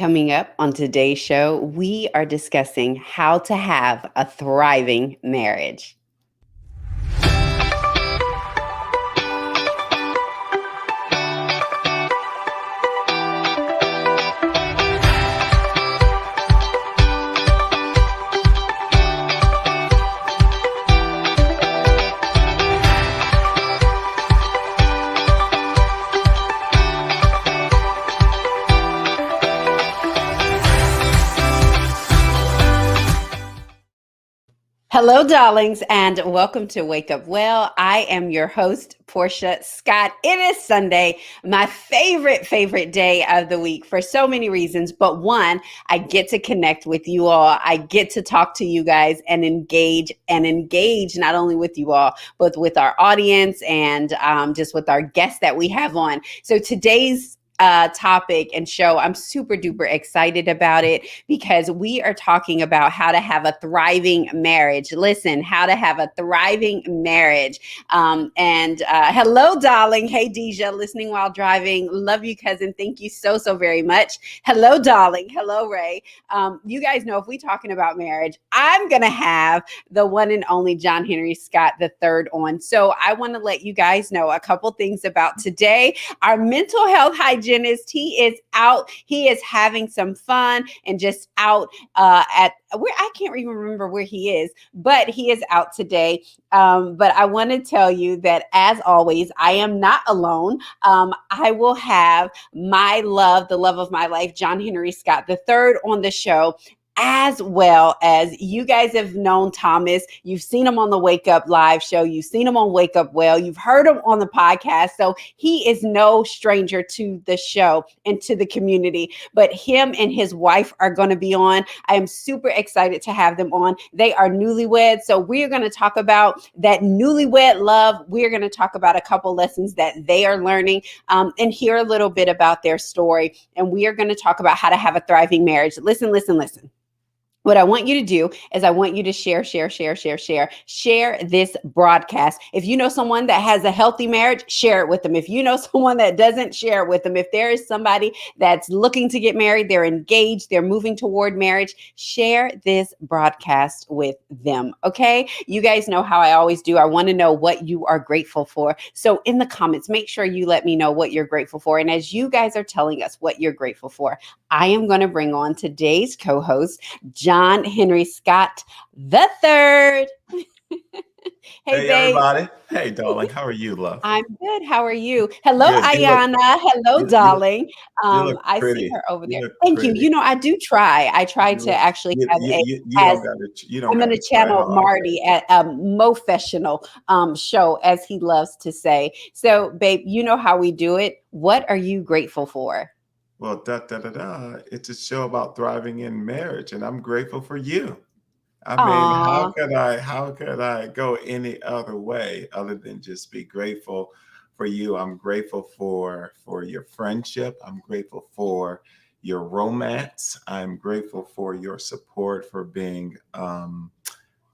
Coming up on today's show, we are discussing how to have a thriving marriage. Hello, darlings, and welcome to Wake Up Well. I am your host, Portia Scott. It is Sunday, my favorite day of the week for so many reasons. But one, I get to connect with you all. I get to talk to you guys and engage not only with you all, but with our audience and just with our guests that we have on. So today's topic and show, I'm super duper excited about it because we are talking about how to have a thriving marriage. Listen, how to have a thriving marriage. Hello, darling. Hey, Deja, listening while driving. Love you, cousin. Thank you so very much. Hello, darling. Hello, Ray. You guys know if we're talking about marriage, I'm going to have the one and only John Henry Scott III on. So I want to let you guys know a couple things about today. Our mental health hygienist, he is out. He is having some fun and just out at where I can't even remember where he is, but he is out today. But I want to tell you that as always, I am not alone. I will have my love, the love of my life, John Henry Scott III on the show. As well as you guys have known Thomas. You've seen him on the Wake Up Live show. You've seen him on Wake Up Well. You've heard him on the podcast. So he is no stranger to the show and to the community. But him and his wife are going to be on. I am super excited to have them on. They are newlyweds. So we're going to talk about that newlywed love. We're going to talk about a couple lessons that they are learning and hear a little bit about their story. And we are going to talk about how to have a thriving marriage. Listen. What I want you to do is I want you to share this broadcast. If you know someone that has a healthy marriage, share it with them. If you know someone that doesn't, share it with them. If there is somebody that's looking to get married, they're engaged, they're moving toward marriage, share this broadcast with them. Okay. You guys know how I always do. I want to know what you are grateful for. So in the comments, make sure you let me know what you're grateful for. And as you guys are telling us what you're grateful for, I am going to bring on today's co-host, John Henry Scott III. Hey, babe. everybody. Hey, darling. How are you, love? I'm good. How are you? Hello, Good. Ayana. Hello, darling. You look I pretty. see her over there. look Thank pretty. you. You know, I do try. I try to actually You, have you, a, you, you as don't got to. You don't I'm got going to to channel try hard. Marty at a Mofessional show, as he loves to say. So, babe, you know how we do it. What are you grateful for? Well, it's a show about thriving in marriage, and I'm grateful for you. I mean, Aw. how could I go any other way other than just be grateful for you? I'm grateful for your friendship. I'm grateful for your romance. I'm grateful for your support, for being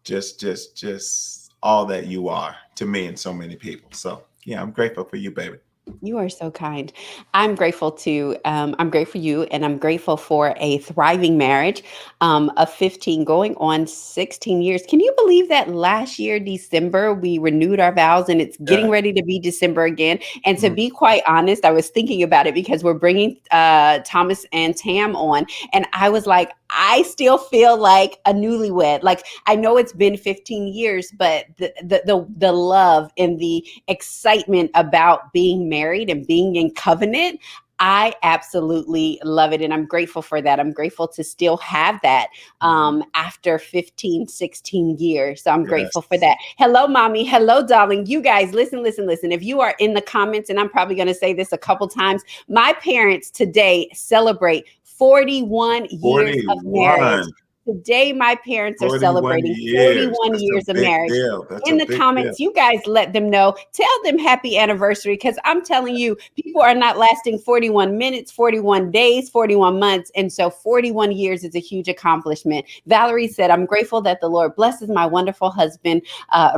just all that you are to me and so many people. So yeah, I'm grateful for you, baby. You are so kind. I'm grateful too. I'm grateful for you, and I'm grateful for a thriving marriage of 15 going on 16 years. Can you believe that last year, December, we renewed our vows and it's getting Yeah. ready to be December again? And to Mhm. be quite honest, I was thinking about it because we're bringing Thomas and Tam on, and I was like, I still feel like a newlywed. Like, I know it's been 15 years, but the love and the excitement about being married and being in covenant, I absolutely love it. And I'm grateful for that. I'm grateful to still have that after 15, 16 years. So I'm grateful for Yes. that. Hello, mommy. Hello, darling. You guys, listen. If you are in the comments, and I'm probably going to say this a couple times, my parents today celebrate 41 years of marriage. 41. today my parents are 41 celebrating years. 41 That's a years of big marriage. deal. That's In a the big deal. comments, you guys let them know. Tell them happy anniversary, because I'm telling you, people are not lasting 41 minutes, 41 days, 41 months. And so 41 years is a huge accomplishment. Valerie said, I'm grateful that the Lord blesses my wonderful husband,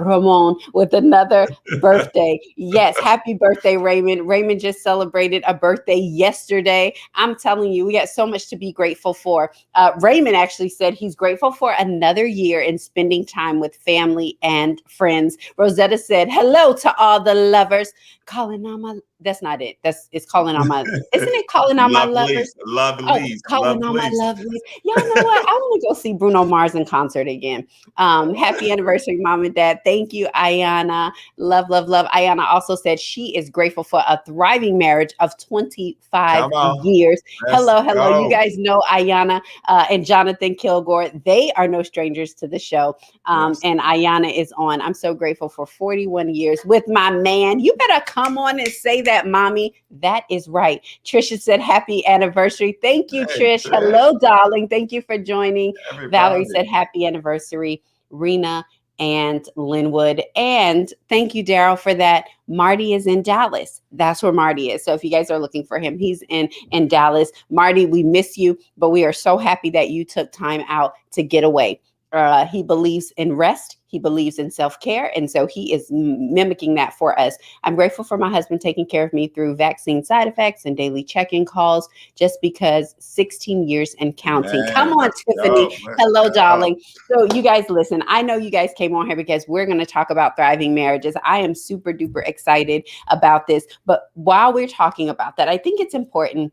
Ramon, with another birthday. Yes, happy birthday, Raymond. Raymond just celebrated a birthday yesterday. I'm telling you, we got so much to be grateful for. Raymond actually said he's grateful for another year in spending time with family and friends. Rosetta said, hello to all the lovers. Calling on my, that's not it. It's calling on my, isn't it calling on my lovers? Oh, calling on my lovelies. Y'all know what? I want to go see Bruno Mars in concert again. Happy anniversary, Mom and Dad. Thank you, Ayana. Love, love, love. Ayana also said she is grateful for a thriving marriage of 25 years. Hello. You guys know Ayana and Jonathan Kilgore. They are no strangers to the show. And Ayana is on. I'm so grateful for 41 years with my man. You better come on and say that, mommy. That is right. Trisha said, happy anniversary. Thank you, Trish. Hello, darling. Thank you for joining. Everybody. Valerie said, happy anniversary, Rena and Linwood. And thank you, Daryl, for that. Marty is in Dallas. That's where Marty is. So if you guys are looking for him, he's in Dallas. Marty, we miss you, but we are so happy that you took time out to get away. He believes in rest. He believes in self-care. And so he is mimicking that for us. I'm grateful for my husband taking care of me through vaccine side effects and daily check-in calls, just because 16 years and counting. Man, come on, Tiffany. Hello, darling. So you guys, listen, I know you guys came on here because we're going to talk about thriving marriages. I am super duper excited about this. But while we're talking about that, I think it's important,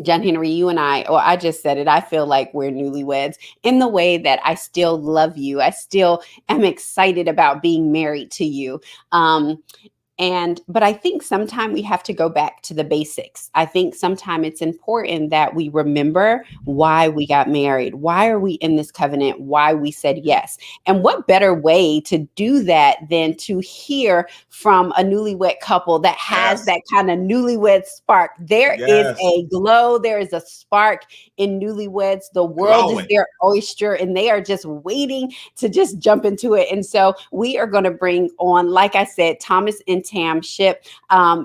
John Henry, you and I just said it, I feel like we're newlyweds in the way that I still love you. I still am excited about being married to you. But I think sometimes we have to go back to the basics. I think sometimes it's important that we remember why we got married. Why are we in this covenant? Why we said yes? And what better way to do that than to hear from a newlywed couple that has that kind of newlywed spark? There is a glow. There is a spark in newlyweds. The world is their oyster, and they are just waiting to just jump into it. And so we are going to bring on, like I said, Thomas and Tam Ship.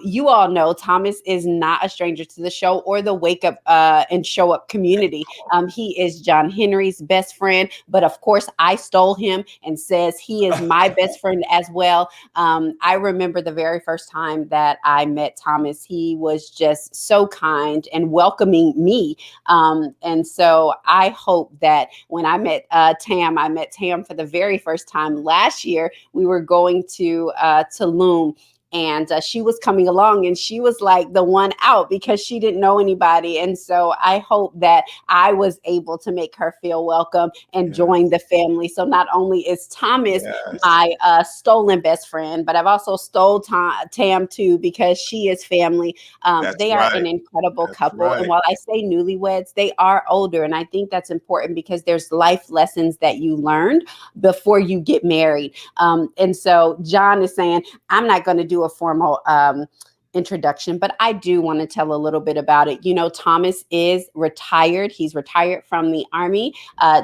You all know Thomas is not a stranger to the show or the Wake Up and Show Up community. He is John Henry's best friend, but of course I stole him and says he is my best friend as well. I remember the very first time that I met Thomas. He was just so kind and welcoming me. And so I hope that when I met Tam for the very first time last year. We were going to Tulum. And she was coming along, and she was like the one out because she didn't know anybody. And so I hope that I was able to make her feel welcome and join the family. So not only is Thomas my stolen best friend, but I've also stole Tam too, because she is family. They are an incredible couple. And while I say newlyweds, they are older. And I think that's important because there's life lessons that you learned before you get married. And so John is saying, I'm not going to do a formal introduction, but I do want to tell a little bit about it. You know, Thomas is retired. He's retired from the Army.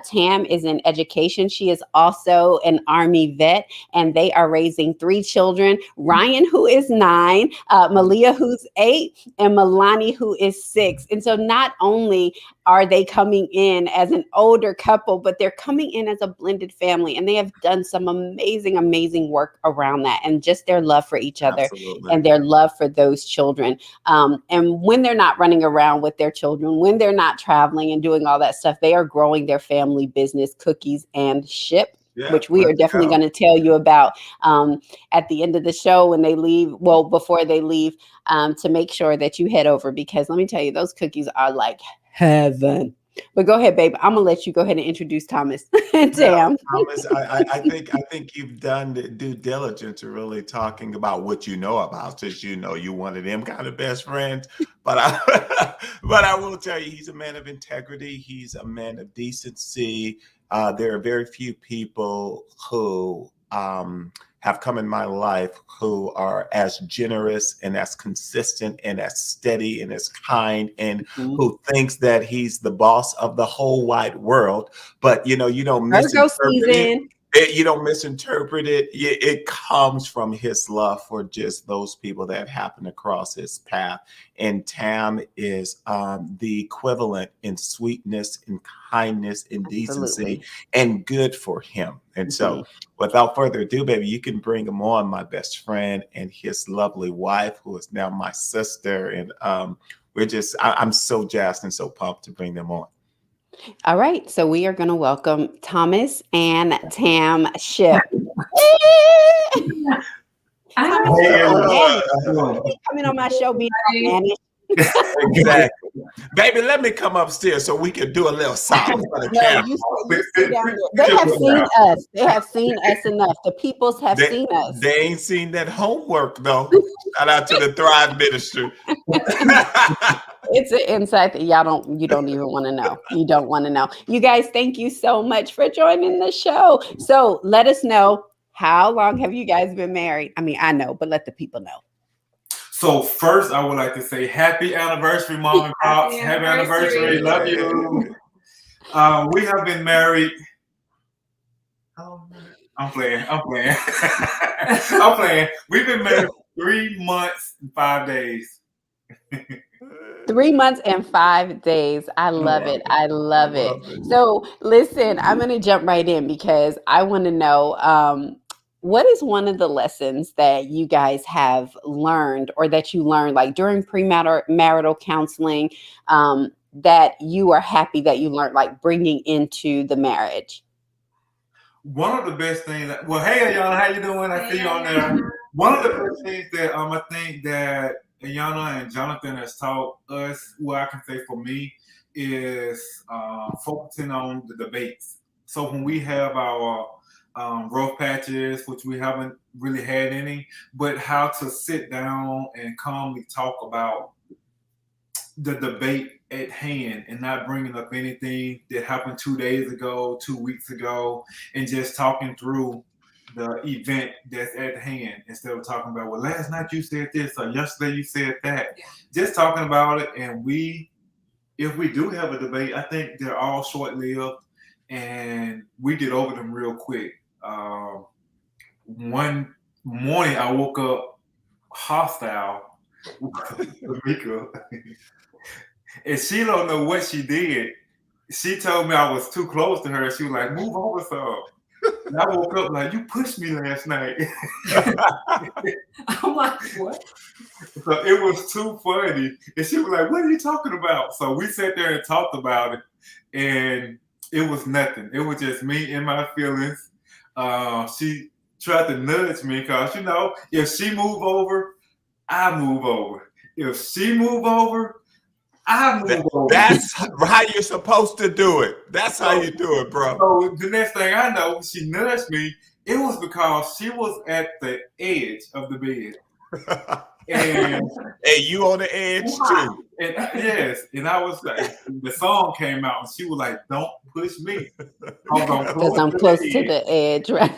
Tam is in education. She is also an Army vet, and they are raising 3 children. Ryan, who is 9, Malia, who's 8, and Milani, who is 6. And so not only are they coming in as an older couple, but they're coming in as a blended family, and they have done some amazing, amazing work around that, and just their love for each other and their love for those children. And when they're not running around with their children, when they're not traveling and doing all that stuff, they are growing their family business, Cookies and Ship. Which we are definitely going to tell you about at the end of the show when they leave. Well, before they leave, to make sure that you head over, because let me tell you, those cookies are like heaven. But go ahead, babe. I'm gonna let you go ahead and introduce Thomas and Tam. Thomas, I think you've done the due diligence of really talking about what you know about, since you know you one of them kind of best friends. But I will tell you, he's a man of integrity. He's a man of decency. There are very few people who have come in my life who are as generous and as consistent and as steady and as kind, and who thinks that he's the boss of the whole wide world. But you don't Virgo misinterpret it. season. You don't misinterpret it. It comes from his love for just those people that happen to cross his path. And Tam is the equivalent in sweetness and kindness and decency and good for him. And so without further ado, baby, you can bring him on, my best friend and his lovely wife, who is now my sister. And I'm so jazzed and so pumped to bring them on. All right, so we are going to welcome Thomas and Tam Ship. Coming on my show, being Spanish. Exactly, baby. Let me come upstairs so we can do a little song for the camera. They have seen us. They have seen us enough. The peoples have seen us. They ain't seen that homework though. Shout out to the Thrive Ministry. It's an insight that you don't even want to know. You don't want to know. You guys, thank you so much for joining the show. So let us know, how long have you guys been married? I mean, I know, but let the people know. So first, I would like to say happy anniversary, Mom and Pops. Happy anniversary. Love you. We have been married. I'm playing. I'm playing. We've been married 3 months and 5 days. 3 months and 5 days. I love it. I love it. So listen, I'm going to jump right in because I want to know, what is one of the lessons that you guys have learned, or that you learned like during premarital counseling, that you are happy that you learned, like bringing into the marriage? One of the best things hey Ayana, how you doing? I see you on there. One of the best things that I think that Ayana and Jonathan has taught us, I can say for me, is focusing on the debates. So when we have our rough patches, which we haven't really had any, but how to sit down and calmly talk about the debate at hand and not bringing up anything that happened 2 days ago, 2 weeks ago, and just talking through the event that's at hand instead of talking about, well, last night you said this or yesterday you said that. Yeah. Just talking about it. And if we do have a debate, I think they're all short-lived and we get over them real quick. One morning I woke up hostile with Mika, and she don't know what she did. She told me I was too close to her. She was like, move over some. And I woke up like, you pushed me last night. I'm like, what? So it was too funny. And she was like, what are you talking about? So we sat there and talked about it, and it was nothing. It was just me and my feelings. She tried to nudge me because, if she move over, I move over. If she move over, I move over. That's how you're supposed to do it. That's how you do it, bro. So the next thing I know, she nudged me. It was because she was at the edge of the bed. And you on the edge too. And yes, and I was like, the song came out, and she was like, "Don't push me," because I'm close to the edge, right?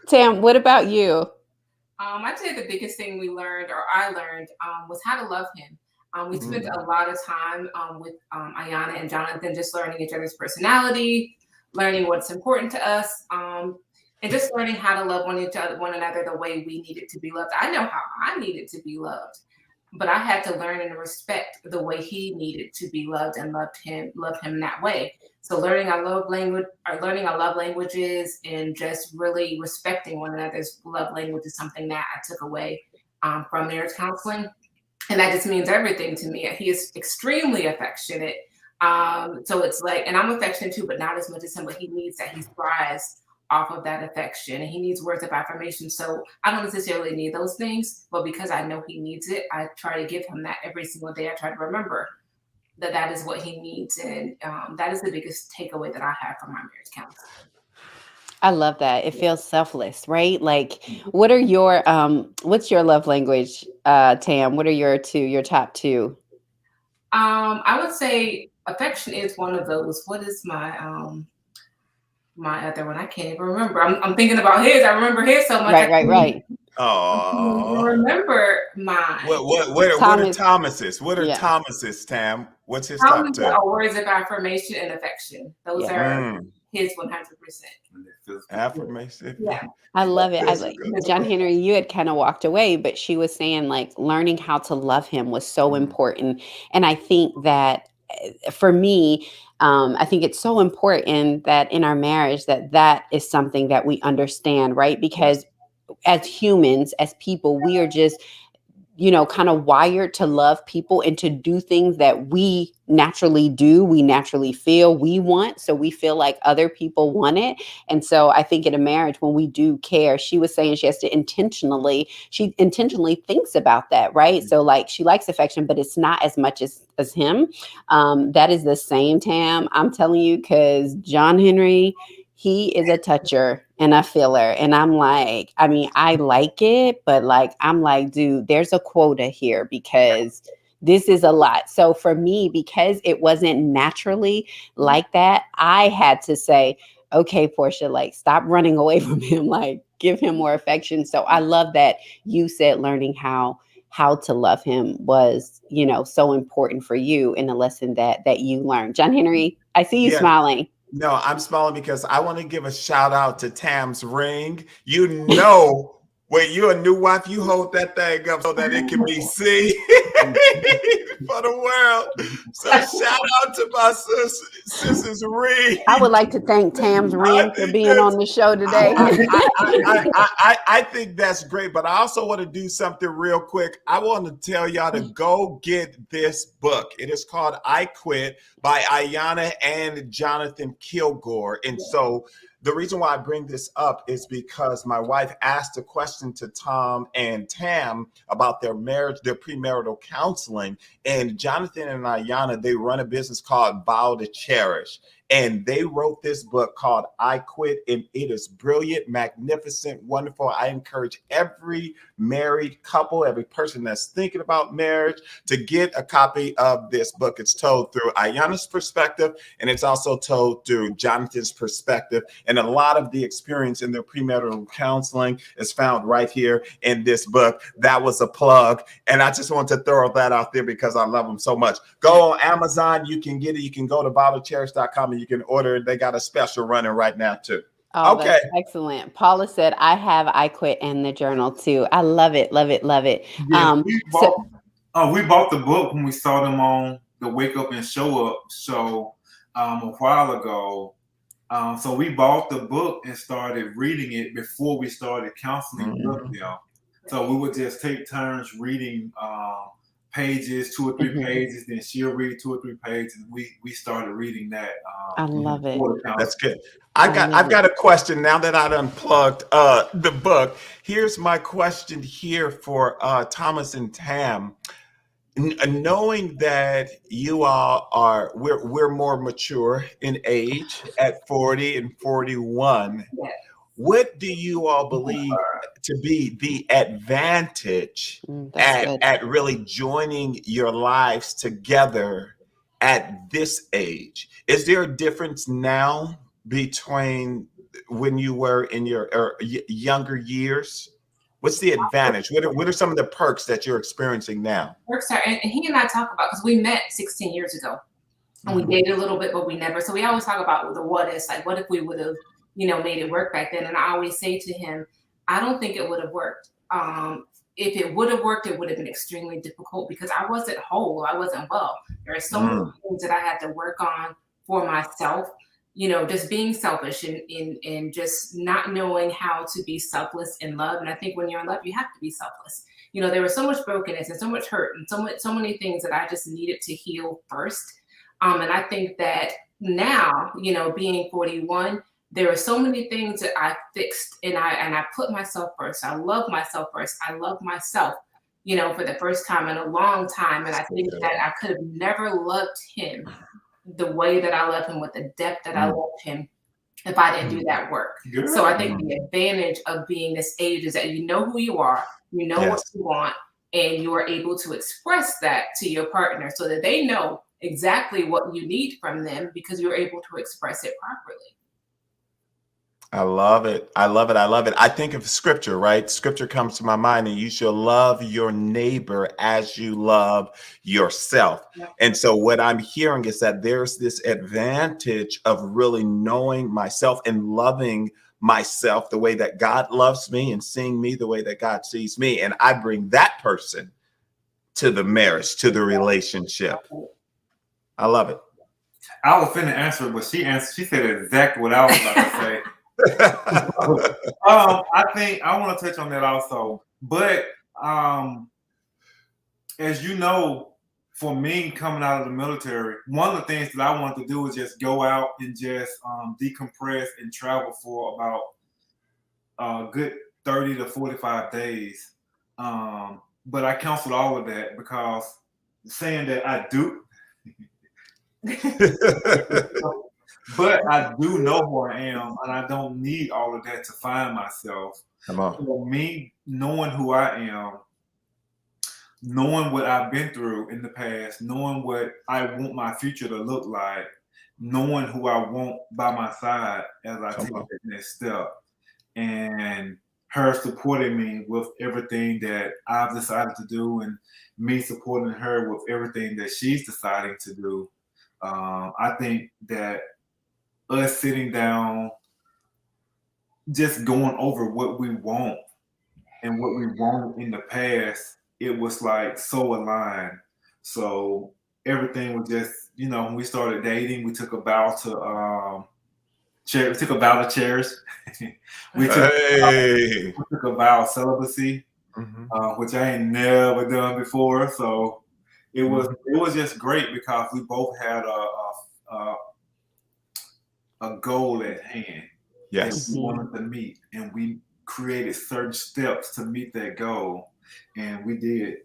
Tam, what about you? I'd say the biggest thing I learned, was how to love him. We spent a lot of time with Ayana and Jonathan, just learning each other's personality, learning what's important to us, and just learning how to love one another the way we needed to be loved. I know how I needed to be loved, but I had to learn and respect the way he needed to be loved and love him that way. So learning our love languages and just really respecting one another's love language is something that I took away from marriage counseling. And that just means everything to me. He is extremely affectionate. So it's like, and I'm affectionate too, but not as much as him, but he needs that. He thrives off of that affection, and he needs words of affirmation. So I don't necessarily need those things, but because I know he needs it, I try to give him that every single day. I try to remember that is what he needs. And that is the biggest takeaway that I have from my marriage counseling. I love that. It feels selfless, right? Like, what are your, what's your love language, Tam? What are your top two? I would say affection is one of those. What is my, my other one. I can't even remember. I'm thinking about his. I remember his so much. Right. Oh, Remember mine. What are Thomas's? What are Yeah. Thomas's, Tam? What's his Thomas top two? are words of affirmation and affection. Those are his 100%. Affirmation. Yeah. I love it. John Henry, you had kind of walked away, but she was saying like learning how to love him was so important. And I think that for me, I think it's so important that in our marriage that is something that we understand, right? Because as humans, as people, we are just, kind of wired to love people and to do things that we naturally do, we naturally feel we want. So we feel like other people want it. And so I think in a marriage, when we do care, she was saying she intentionally thinks about that, right? So like she likes affection, but it's not as much as him. That is the same, Tam. I'm telling you, because John Henry, he is a toucher and a filler. And I'm like, I mean, I like it, but like, I'm like, dude, there's a quota here because this is a lot. So for me, because it wasn't naturally like that, I had to say, okay, Portia, like stop running away from him, like give him more affection. So I love that you said learning how to love him was, so important for you in the lesson that you learned. John Henry, I see you smiling. No, I'm smiling because I want to give a shout out to Tam's ring. When you're a new wife, you hold that thing up so that it can be seen for the world. So shout out to my sister's ring. I would like to thank Tam's ring for being on the show today. I think that's great, but I also want to do something real quick. I want to tell y'all to go get this book. It is called I Quit by Ayanna and Jonathan Kilgore. And so the reason why I bring this up is because my wife asked a question to Tom and Tam about their marriage, their premarital counseling. And Jonathan and Ayanna, they run a business called Vow to Cherish. And they wrote this book called I Quit, and it is brilliant, magnificent, wonderful. I encourage every married couple, every person that's thinking about marriage to get a copy of this book. It's told through Ayanna's perspective, and it's also told through Jonathan's perspective. And a lot of the experience in their premarital counseling is found right here in this book. That was a plug. And I just want to throw that out there because I love them so much. Go on Amazon. You can get it. You can go to vowtocherish.com and you can order it. They got a special running right now too. Oh, okay. That's excellent. Paula said, I have I Quit in the journal too. I love it. Love it. Love it. Yeah, we bought the book when we saw them on the Wake Up and Show Up show a while ago. So we bought the book and started reading it before we started counseling with them. So we would just take turns reading pages, 2 or 3 pages, then she'll read 2 or 3 pages, and we started reading that. I love it. That's good. I've got a question now that I've unplugged the book. Here's my question here for Thomas and Tam. Knowing that you all we're more mature in age at 40 and 41, what do you all believe to be the advantage at really joining your lives together at this age? Is there a difference now between when you were in your younger years? What's the advantage? What are some of the perks that you're experiencing now? Perks are, and he and I talk about, because we met 16 years ago and we dated a little bit, but we never. So we always talk about the what ifs, like what if we would have, made it work back then? And I always say to him, I don't think it would have worked. If it would have worked, it would have been extremely difficult because I wasn't whole. I wasn't well. There are so many things that I had to work on for myself. Just being selfish and just not knowing how to be selfless in love. And I think when you're in love, you have to be selfless. There was so much brokenness and so much hurt and so many things that I just needed to heal first. And I think that now, being 41, there are so many things that I fixed and I put myself first. I love myself first. I love myself, for the first time in a long time. And I think that I could have never loved him the way that I love him, with the depth that I loved him, if I didn't do that work. So I think the advantage of being this age is that you know who you are, you know what you want, and you are able to express that to your partner so that they know exactly what you need from them because you're able to express it properly. I love it. I love it. I love it. I think of scripture, right? Scripture comes to my mind, and you shall love your neighbor as you love yourself. Yep. And so what I'm hearing is that there's this advantage of really knowing myself and loving myself the way that God loves me and seeing me the way that God sees me. And I bring that person to the marriage, to the relationship. I love it. I was finna answer, but she answered. She said exactly what I was about to say. I think I want to touch on that also. But as you know, for me coming out of the military, one of the things that I wanted to do was just go out and just decompress and travel for about a good 30 to 45 days. But I canceled all of that because saying that I do. But I do know who I am, and I don't need all of that to find myself. Come on. For me, knowing who I am, knowing what I've been through in the past, knowing what I want my future to look like, knowing who I want by my side as I take that next step, and her supporting me with everything that I've decided to do, and me supporting her with everything that she's deciding to do. I think that us sitting down, just going over what we want and what we wanted in the past, it was like so aligned. So everything was just, when we started dating, we took a vow to we took a vow to cherish. we took a vow of celibacy, which I ain't never done before. So it was just great because we both had a goal at hand. Yes. That we wanted to meet, and we created certain steps to meet that goal, and we did.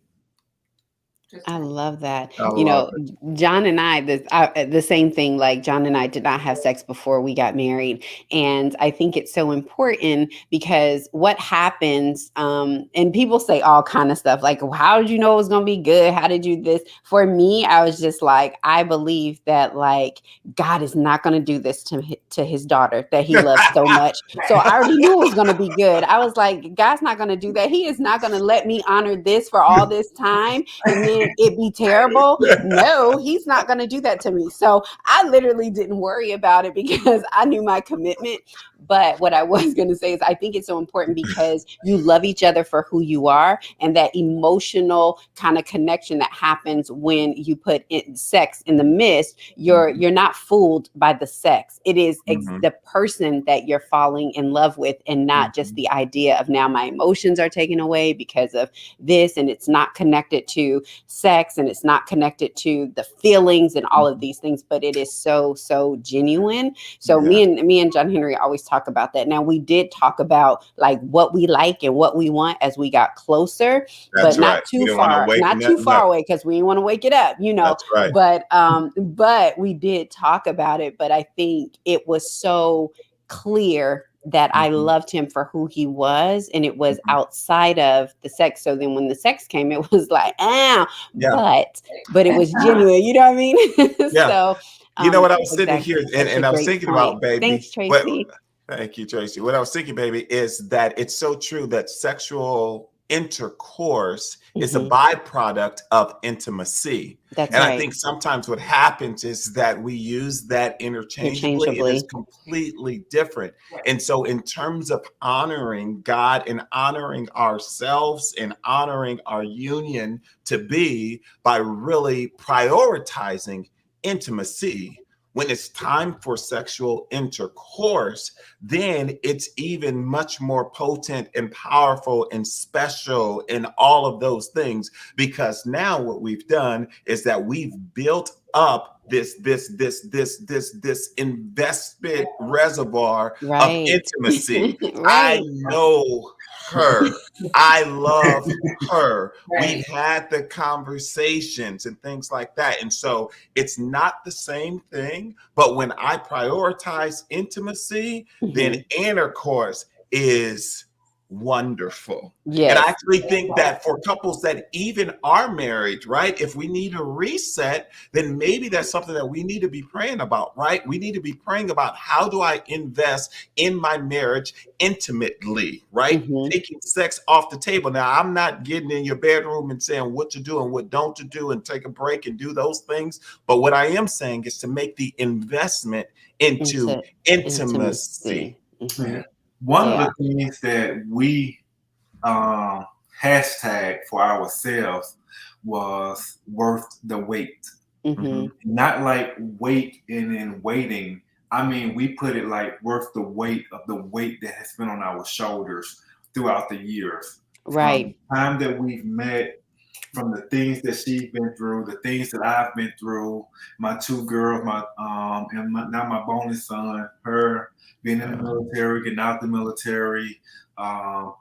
I love that. I love John and I, the same thing, like John and I did not have sex before we got married. And I think it's so important because what happens, and people say all kind of stuff, like, how did you know it was going to be good? How did you this? For me, I was just like, I believe that like God is not going to do this to his daughter that he loves so much. So I already knew it was going to be good. I was like, God's not going to do that. He is not going to let me honor this for all this time. And then it be terrible. No, he's not going to do that to me. So I literally didn't worry about it because I knew my commitment. But what I was going to say is I think it's so important because you love each other for who you are, and that emotional kind of connection that happens when you put sex in the midst, you're not fooled by the sex. It is the person that you're falling in love with, and not just the idea of now my emotions are taken away because of this, and it's not connected to sex, and it's not connected to the feelings and all of these things, but it is so genuine. So me and John Henry always talk about that. Now we did talk about like what we like and what we want as we got closer, but not too far away because we didn't want to wake it up, That's right. But we did talk about it. But I think it was so clear that I loved him for who he was, and it was outside of the sex. So then when the sex came, it was like, but it was genuine. You know what I mean? Yeah. So you know what I was sitting here and I was thinking about, baby. Thanks, Tracy. Thank you, Tracy. What I was thinking, baby, is that it's so true that sexual intercourse is a byproduct of intimacy. That's and right. I think sometimes what happens is that we use that interchangeably. It is completely different. And so in terms of honoring God and honoring ourselves and honoring our union to be, by really prioritizing intimacy, when it's time for sexual intercourse, then it's even much more potent and powerful and special and all of those things, because now what we've done is that we've built up this investment reservoir of intimacy. I know her. I love her. We've had the conversations and things like that. And so it's not the same thing, but when I prioritize intimacy, then intercourse is wonderful. And I Yes. actually think that for couples that even are married, right, if we need a reset, then maybe that's something that we need to be praying about, right? We need to be praying about, how do I invest in my marriage intimately, right? Hmm. Taking sex off the table. Now, I'm not getting in your bedroom and saying what to do and what don't to do and take a break and do those things. But what I am saying is to make the investment into Into intimacy. intimacy. Hmm. Yeah. One of Yeah. the things that we um, hashtag for ourselves was worth the wait. Hmm. Mhm. Not like wait and then waiting. I mean, we put it like worth the weight of the weight that has been on our shoulders throughout the years. From Right. the time that we've met, from the things that she's been through, the things that I've been through, my two girls, now my bonus son, her being in the military, getting out the military,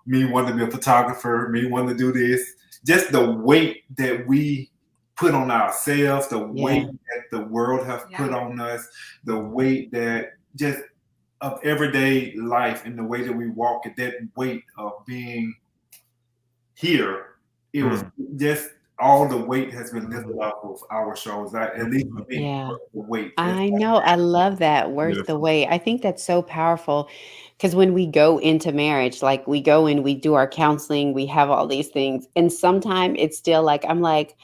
me wanting to be a photographer, me wanting to do this, just the weight that we put on ourselves, the weight Yeah. that the world has put on us, the weight that just of everyday life and the way that we walk, at that weight of being here, it was Mm. just all the weight has been lifted off of our shoulders. At least for me, Yeah. the weight. I know. I love that. Worth the Beautiful. wait. I think that's so powerful because when we go into marriage, like we go in, we do our counseling, we have all these things. And sometimes it's still like, I'm like,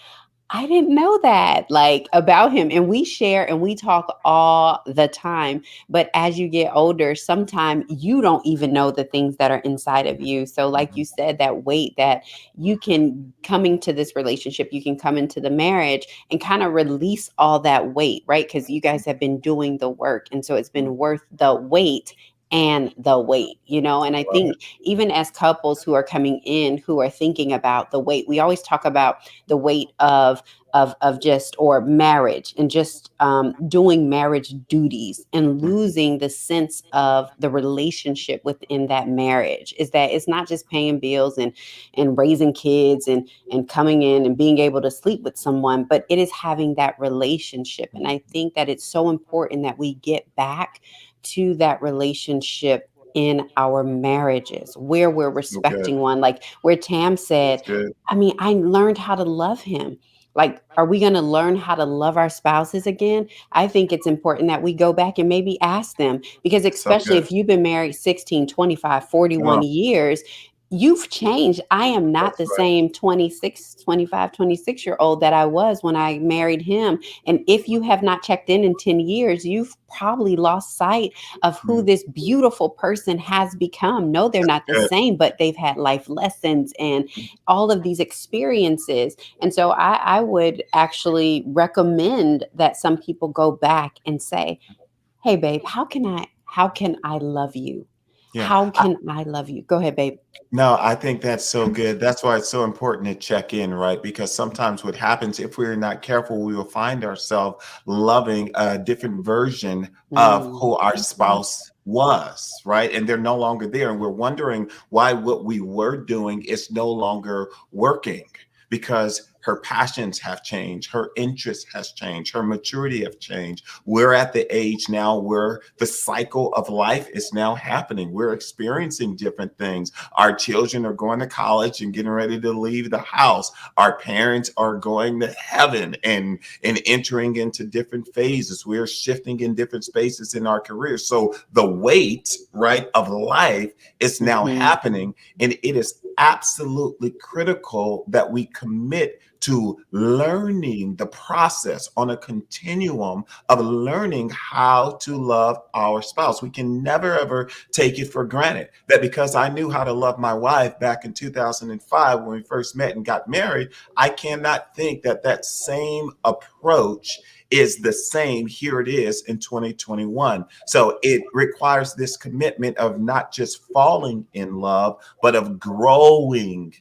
I didn't know that, like, about him. And we share and we talk all the time. But as you get older, sometimes you don't even know the things that are inside of you. So, like you said, that weight that you can coming to this relationship, you can come into the marriage and kind of release all that weight, right? Because you guys have been doing the work. And so it's been worth the wait and the wait, and I Love it. think even as couples who are coming in who are thinking about the weight, we always talk about the weight of just or marriage and just doing marriage duties and Mm. losing the sense of the relationship within that marriage. Is that it's not just paying bills and raising kids and coming in and being able to sleep with someone, but it is having that relationship. And I think that it's so important that we get back to that relationship in our marriages where we're So good. respecting one, like where Tam said, That's good. I mean, I learned how to love him. Like, are we going to learn how to love our spouses again? I think it's important that we go back and maybe ask them, because So especially good. if you've been married 16, 25, 41 Oh, years, you've changed. I am not that's the right. same 26, 25, 26-year old that I was when I married him. And if you have not checked in 10 years, you've probably lost sight of who Mm. this beautiful person has become. No, they're That's not the good. same, but they've had life lessons and all of these experiences. And so I would actually recommend that some people go back and say, hey babe, how can I love you? Yeah. How can I love you? Go ahead, babe. No, I think that's so good. That's why it's so important to check in, right? Because sometimes what happens, if we're not careful, we will find ourselves loving a different version of Mm, who our spouse was, right? And they're no longer there. And we're wondering why what we were doing is no longer working, because her passions have changed, her interest has changed, her maturity have changed. We're at the age now where the cycle of life is now happening. We're experiencing different things. Our children are going to college and getting ready to leave the house. Our parents are going to heaven and entering into different phases. We're shifting in different spaces in our careers. So the weight, right, of life is now mhm, happening, and it is absolutely critical that we commit to learning the process on a continuum of learning how to love our spouse. We can never ever take it for granted that because I knew how to love my wife back in 2005 when we first met and got married, I cannot think that that same approach is the same. Here it is in 2021. So it requires this commitment of not just falling in love, but of growing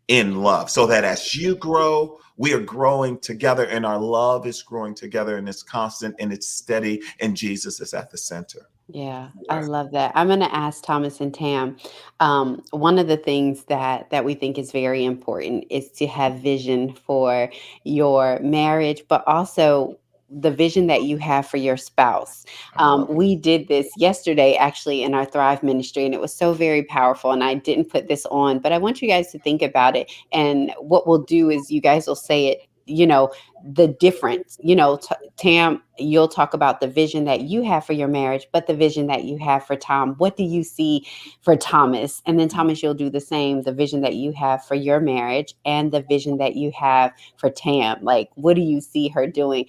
in love, so that as you grow, we are growing together and our love is growing together, and it's constant and it's steady, and Jesus is at the center. yeah, I love that. I'm going to ask Thomas and Tam. One of the things that we think is very important is to have vision for your marriage, but also the vision that you have for your spouse. I love it. We did this yesterday, actually, in our Thrive ministry, and it was so very powerful. And I didn't put this on, but I want you guys to think about it. And what we'll do is you guys will say it, the difference, Tam, you'll talk about the vision that you have for your marriage, but the vision that you have for Tom. What do you see for Thomas? And then Thomas, you'll do the same, the vision that you have for your marriage and the vision that you have for Tam. Like, what do you see her doing?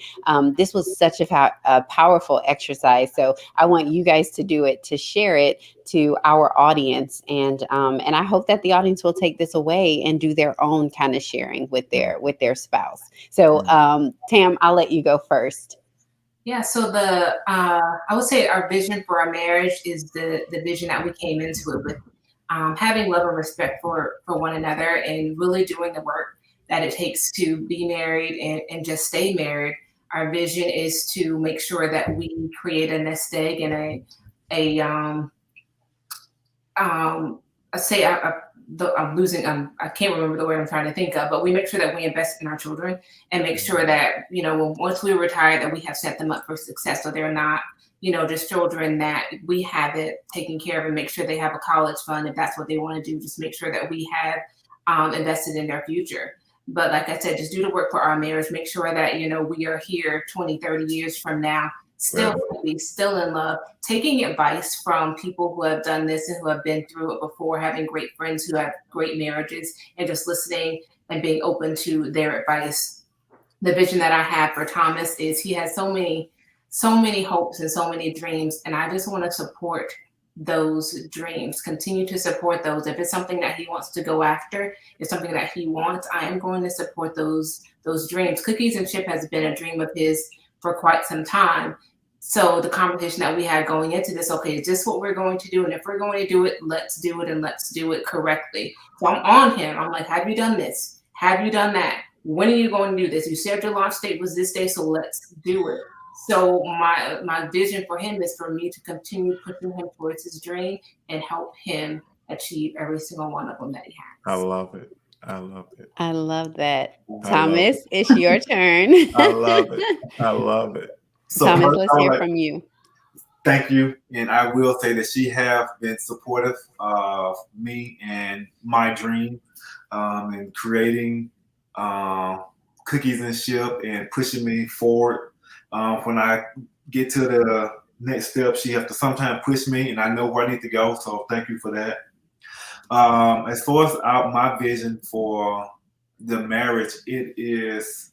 This was such a powerful exercise. So I want you guys to do it, to share it to our audience. And I hope that the audience will take this away and do their own kind of sharing with their spouse. So Tam, I'll let you go first. Yeah, so I would say our vision for our marriage is the vision that we came into it with, having love and respect for one another and really doing the work that it takes to be married and just stay married. Our vision is to make sure that we create a nest egg and I can't remember the word I'm trying to think of, but we make sure that we invest in our children and make sure that, once we retire, that we have set them up for success. So they're not, just children, that we have it taken care of and make sure they have a college fund if that's what they want to do. Just make sure that we have invested in their future. But like I said, just do the work for our marriage. Make sure that, we are here 20, 30 years from now, still happy, still in love, taking advice from people who have done this and who have been through it before, having great friends who have great marriages, and just listening and being open to their advice. The vision that I have for Thomas is he has so many hopes and so many dreams, and I just want to support those dreams, continue to support those. If it's something that he wants to go after, it's something that he wants, I am going to support those dreams. Cookies and Chip has been a dream of his for quite some time. So the conversation that we had going into this, okay, is this what we're going to do? And if we're going to do it, let's do it, and let's do it correctly. So I'm on him. I'm like, have you done this? Have you done that? When are you going to do this? You said your launch date was this day, so let's do it. So my vision for him is for me to continue pushing him towards his dream and help him achieve every single one of them that he has. I love it. I love it. I love that. I Thomas, love it. it's your turn. I love it. I love it. So Thomas, first, let's hear from you. Thank you. And I will say that she have been supportive of me and my dream, and creating Cookies and Ship and pushing me forward. When I get to the next step, she has to sometimes push me, and I know where I need to go. So thank you for that. As far as my vision for the marriage, it is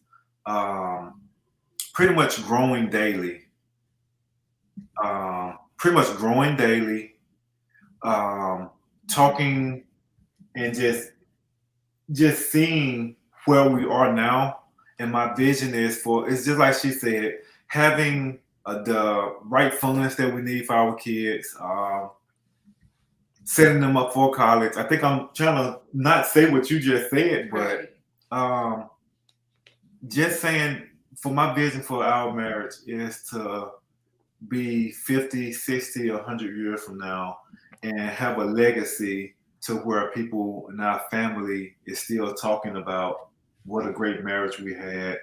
pretty much growing daily. Talking and just seeing where we are now. And my vision is it's just like she said, having the right funds that we need for our kids, setting them up for college. I think I'm trying to not say what you just said, but just saying, for my vision for our marriage is to be 50, 60, 100 years from now and have a legacy to where people in our family is still talking about what a great marriage we had,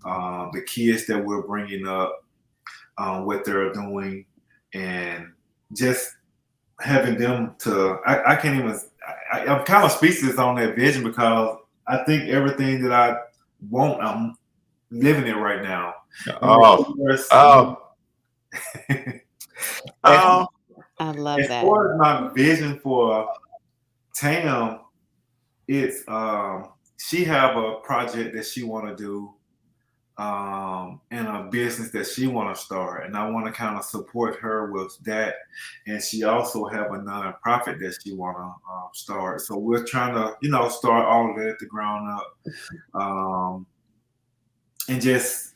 the kids that we're bringing up, what they're doing, and just having them to, I can't even, I'm kind of speechless on that vision because I think everything that I want, I'm living it right now. I love that. As far as my vision for Tam, it's she have a project that she want to do, and a business that she want to start, and I want to kind of support her with that. And she also have a nonprofit that she want to start. So we're trying to, start all of that at the ground up, and just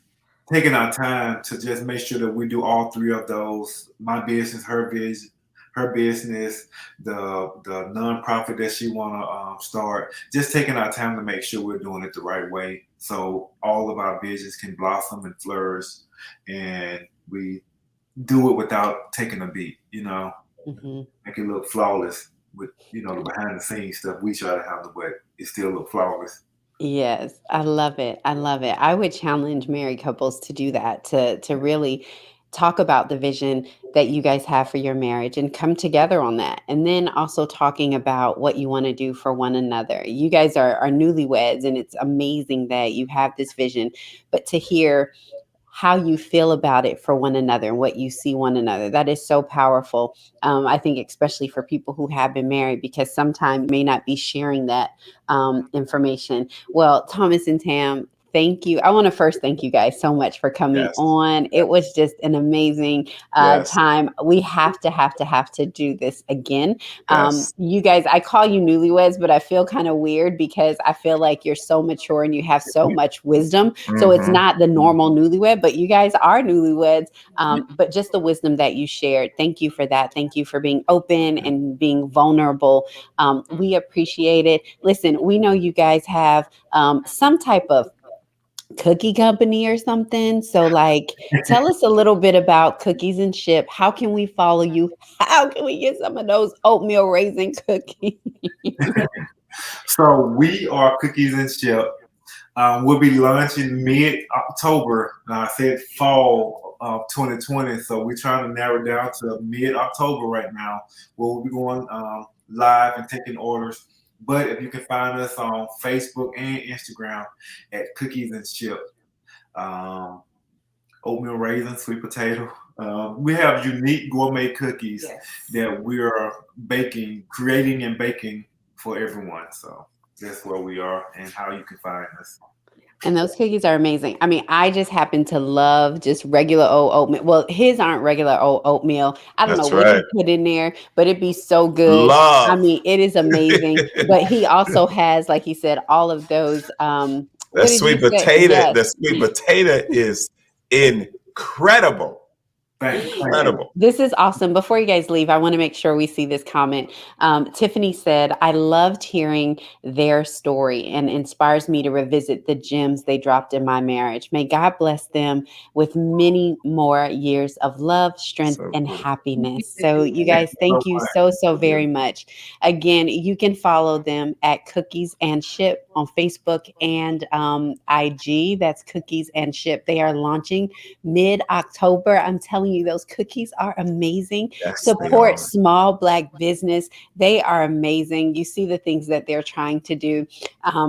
taking our time to just make sure that we do all three of those: my business, her business, the nonprofit that she want to start. Just taking our time to make sure we're doing it the right way, so all of our visions can blossom and flourish, and we do it without taking a beat. Make it look flawless with the behind the scenes stuff we try to handle, but it still look flawless. Yes, I love it. I love it. I would challenge married couples to do that, to really talk about the vision that you guys have for your marriage and come together on that. And then also talking about what you want to do for one another. You guys are newlyweds, and it's amazing that you have this vision, but to hear how you feel about it for one another and what you see one another. That is so powerful. I think, especially for people who have been married, because sometimes you may not be sharing that information. Well, Thomas and Tam, thank you. I want to first thank you guys so much for coming Yes. on. It was just an amazing Yes. time. We have to do this again. Yes. You guys, I call you newlyweds, but I feel kind of weird because I feel like you're so mature and you have so much wisdom. So it's Mhm. not the normal newlywed, but you guys are newlyweds. But just the wisdom that you shared. Thank you for that. Thank you for being open and being vulnerable. We appreciate it. Listen, we know you guys have some type of cookie company or something. So like, tell us a little bit about Cookies and Ship. How can we follow you? How can we get some of those oatmeal raisin cookies? So we are Cookies and Ship. We'll be launching mid-October. I said fall of 2020. So we're trying to narrow down to mid-October right now, where we'll be going live and taking orders. But if you can find us on Facebook and Instagram at Cookies and Ship. Oatmeal raisin, sweet potato. We have unique gourmet cookies that we are creating and baking for everyone. So that's where we are and how you can find us. And those cookies are amazing. I mean, I just happen to love just regular old oatmeal. Well, his aren't regular old oatmeal. I don't know That's what he right. put in there, but it'd be so good. I Love. mean, it is amazing. But he also has, like he said, all of those. The What did sweet you say? potato. Yes. The sweet potato is incredible. Incredible. This is awesome. Before you guys leave, I want to make sure we see this comment. Tiffany said, I loved hearing their story and inspires me to revisit the gems they dropped in my marriage. May God bless them with many more years of love, strength, So and beautiful. happiness. So you guys, thank you so very much. Again, you can follow them at Cookies and Ship on Facebook and IG. That's Cookies and Ship. They are launching mid-October. I'm telling you, those cookies are amazing. Yes, they Support are. small Black business. They are amazing. You see the things that they're trying to do.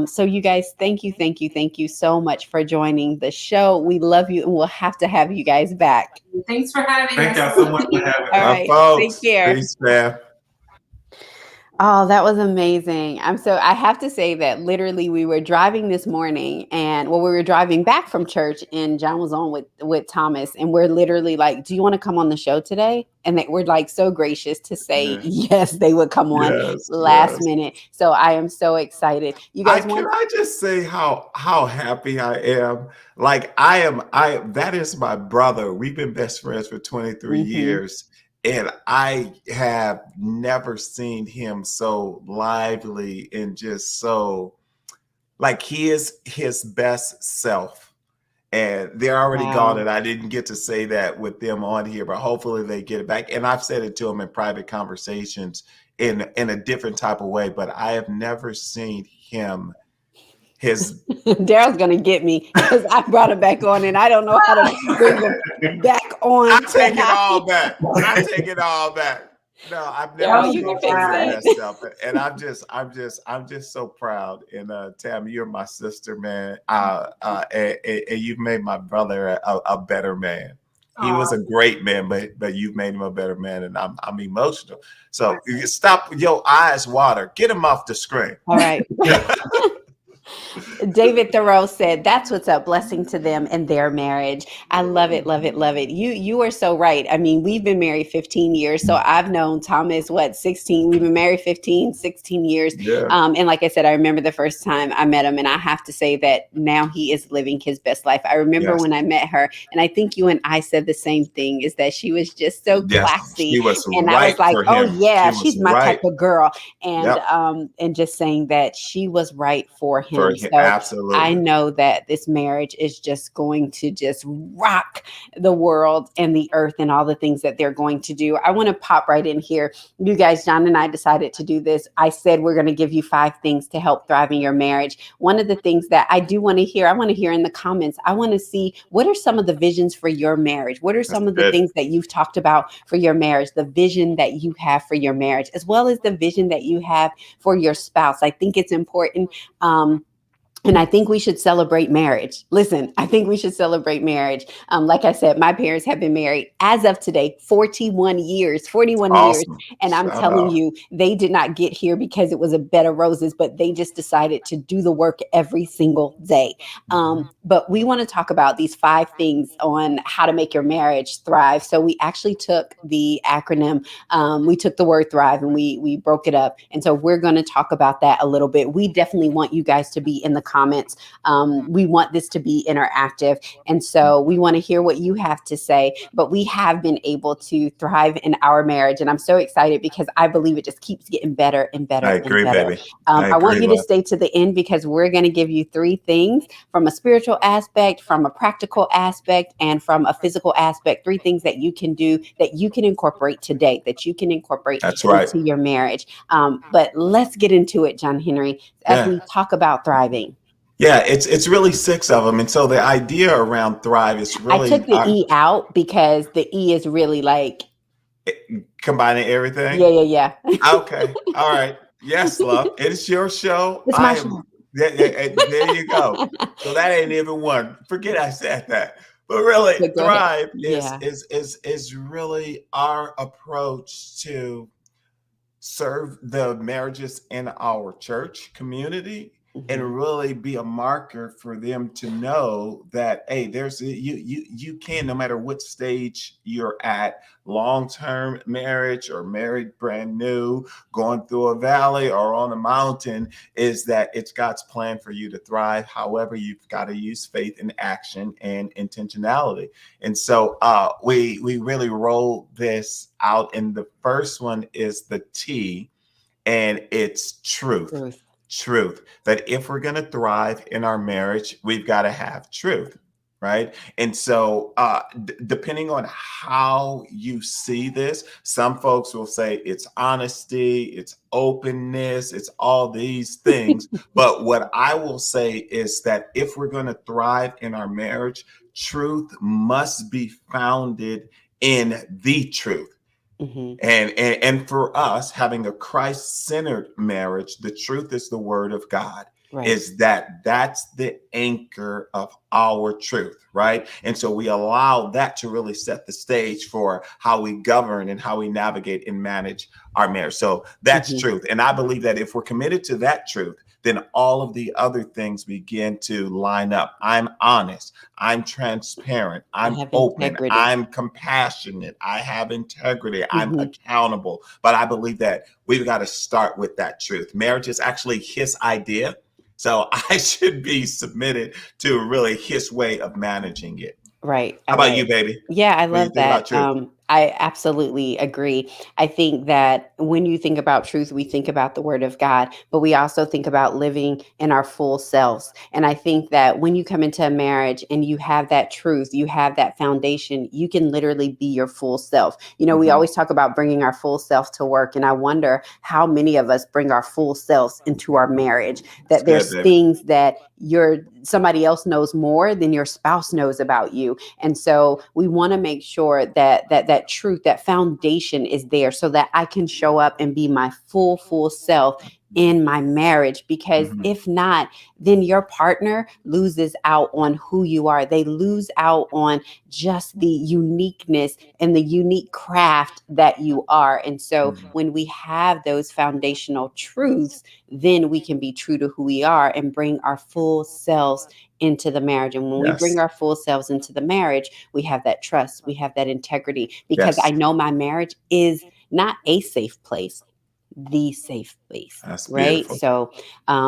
So you guys, thank you so much for joining the show. We love you, and we'll have to have you guys back. Thanks for having us. Thank y'all so much for having us. All My right, folks. take care. Peace, man. Oh, that was amazing. I have to say that literally we were driving this morning and we were driving back from church and John was on with Thomas and we're literally like, do you want to come on the show today? And they were like so gracious to say, yes, they would come on last minute. So I am so excited. You guys Can I just say how happy I am? Like that is my brother. We've been best friends for 23 years. And I have never seen him so lively and just so like he is his best self. And they're already gone, and I didn't get to say that with them on here, but hopefully they get it back. And I've said it to them in private conversations in a different type of way, but I have never seen him. Daryl's gonna get me because I brought him back on, and I don't know how to bring him back on. I take it all back. I take it all back. No, I've never seen him messed up, and I'm just so proud. And Tam, you're my sister, man. And you've made my brother a better man. He was a great man, but you've made him a better man, and I'm emotional. So you stop your eyes water. Get him off the screen. All right. David Thoreau said, that's what's up. Blessing to them and their marriage. I love it, love it, love it. You are so right. I mean, we've been married 15 years. So I've known Thomas, 16? We've been married 15, 16 years. Yeah. And like I said, I remember the first time I met him, and I have to say that now he is living his best life. I remember when I met her, and I think you and I said the same thing, is that she was just so classy. She was and right I was like, for oh him. yeah, she's my type of girl. And Yep. and just saying that she was right for him. So I Absolutely. know that this marriage is just going to just rock the world and the earth and all the things that they're going to do. I want to pop right in here. You guys, John and I decided to do this. I said we're going to give you 5 things to help thrive in your marriage. One of the things that I do want to hear, I want to hear in the comments, I want to see what are some of the visions for your marriage? What are That's some of the good. things that you've talked about for your marriage, the vision that you have for your marriage, as well as the vision that you have for your spouse? I think it's important. And I think we should celebrate marriage. Listen, I think we should celebrate marriage. Like I said, my parents have been married as of today, 41 years, 41 years. Awesome. And I'm Shout telling out. you, they did not get here because it was a bed of roses, but they just decided to do the work every single day. But we want to talk about these 5 things on how to make your marriage thrive. So we actually took the acronym, we took the word thrive and we broke it up. And so we're going to talk about that a little bit. We definitely want you guys to be in the comments. We want this to be interactive. And so we want to hear what you have to say, but we have been able to thrive in our marriage. And I'm so excited because I believe it just keeps getting better and better I and agree, better. baby. I want agree, you to love. stay to the end because we're going to give you 3 things from a spiritual aspect, from a practical aspect, and from a physical aspect. 3 things that you can do that you can incorporate today, that you can incorporate That's right. into your marriage. But let's get into it, John Henry, as Yeah. we talk about thriving. Yeah, it's really 6 of them. And so the idea around thrive is I really took the E out because the E is really like, combining everything. yeah. Okay. All right. Yes, love. It's your show. It's my show. There you go. So that ain't even one. Forget I said that. But really, But go ahead. thrive Yeah. is really our approach to serve the marriages in our church community Mhm. and really be a marker for them to know that, hey, there's you can, no matter what stage you're at, long-term marriage or married brand new, going through a valley or on a mountain, is that it's God's plan for you to thrive. However, you've got to use faith and action and intentionality. And so we really roll this out. And the first one is the T, and it's truth. Truth. That if we're going to thrive in our marriage, we've got to have truth. Right. And so depending on how you see this, some folks will say it's honesty, it's openness, it's all these things. But what I will say is that if we're going to thrive in our marriage, truth must be founded in the truth. Mhm. And for us, having a Christ-centered marriage, the truth is the word of God. Right. Is that's the anchor of our truth, right? And so we allow that to really set the stage for how we govern and how we navigate and manage our marriage. So that's Mhm. truth. And I believe that if we're committed to that truth, then all of the other things begin to line up. I'm honest. I'm transparent. I'm have open. integrity. I'm compassionate. I have integrity. I'm Mhm. accountable. But I believe that we've got to start with that truth. Marriage is actually his idea. So I should be submitted to really his way of managing it. Right. How about you, baby? Yeah, I What do you love think about that. truth? I absolutely agree. I think that when you think about truth, we think about the word of God, but we also think about living in our full selves. And I think that when you come into a marriage and you have that truth, you have that foundation, you can literally be your full self. You know, we Mhm. always talk about bringing our full self to work. And I wonder how many of us bring our full selves into our marriage, That's that good, there's baby. things that somebody else knows more than your spouse knows about you. And so we want to make sure that truth, that foundation is there so that I can show up and be my full self in my marriage. Because Mhm. if not, then your partner loses out on who you are. They lose out on just the uniqueness and the unique craft that you are. And so Mhm. when we have those foundational truths, then we can be true to who we are and bring our full selves into the marriage. And when we Yes. bring our full selves into the marriage, we have that trust, we have that integrity, because Yes. I know my marriage is not a safe place, the safe place. That's Right. beautiful.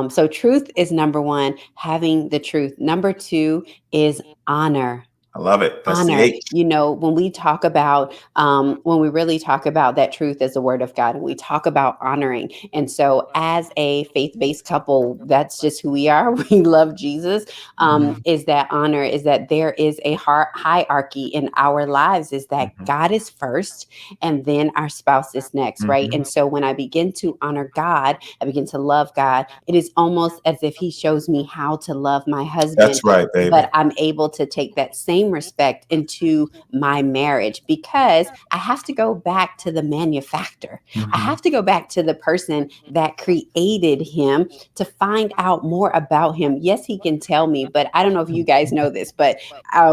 So truth is number 1, having the truth. Number 2 is honor. I love it. That's the Honor. H. When we talk about, when we really talk about that truth as the word of God, and we talk about honoring. And so, as a faith-based couple, that's just who we are. We love Jesus. Mhm. Is that honor? Is that there is a hierarchy in our lives? Is that Mhm. God is first, and then our spouse is next, right? Mhm. And so, when I begin to honor God, I begin to love God. It is almost as if He shows me how to love my husband, That's right, baby. but I'm able to take that same respect into my marriage because I have to go back to the manufacturer. I Mhm. have to go back to the person that created him to find out more about him. Yes, he can tell me, but I don't know if you guys know this, but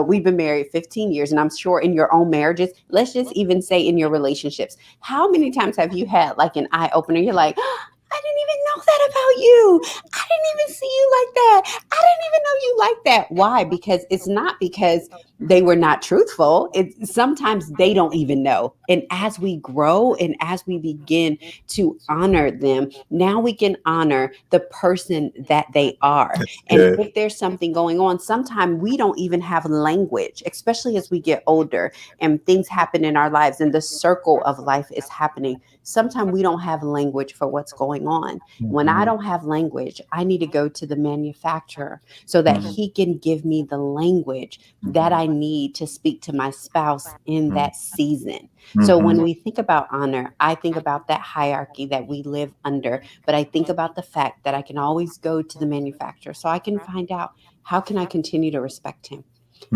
we've been married 15 years, and I'm sure in your own marriages, let's just even say in your relationships, how many times have you had like an eye opener? You're like, I didn't even know that about you. I didn't even see you like that. I didn't even know you like that. Why? Because it's not because they were not truthful. It sometimes they don't even know. And as we grow and as we begin to honor them, now we can honor the person that they are. That's And good. if there's something going on, sometimes we don't even have language, especially as we get older and things happen in our lives and the circle of life is happening. Sometimes we don't have language for what's going on. When I Mhm. don't have language, I need to go to the manufacturer so that Mhm. he can give me the language that I need to speak to my spouse in Mhm. that season. So when Mhm. we think about honor, I think about that hierarchy that we live under, but I think about the fact that I can always go to the manufacturer so I can find out how can I continue to respect him?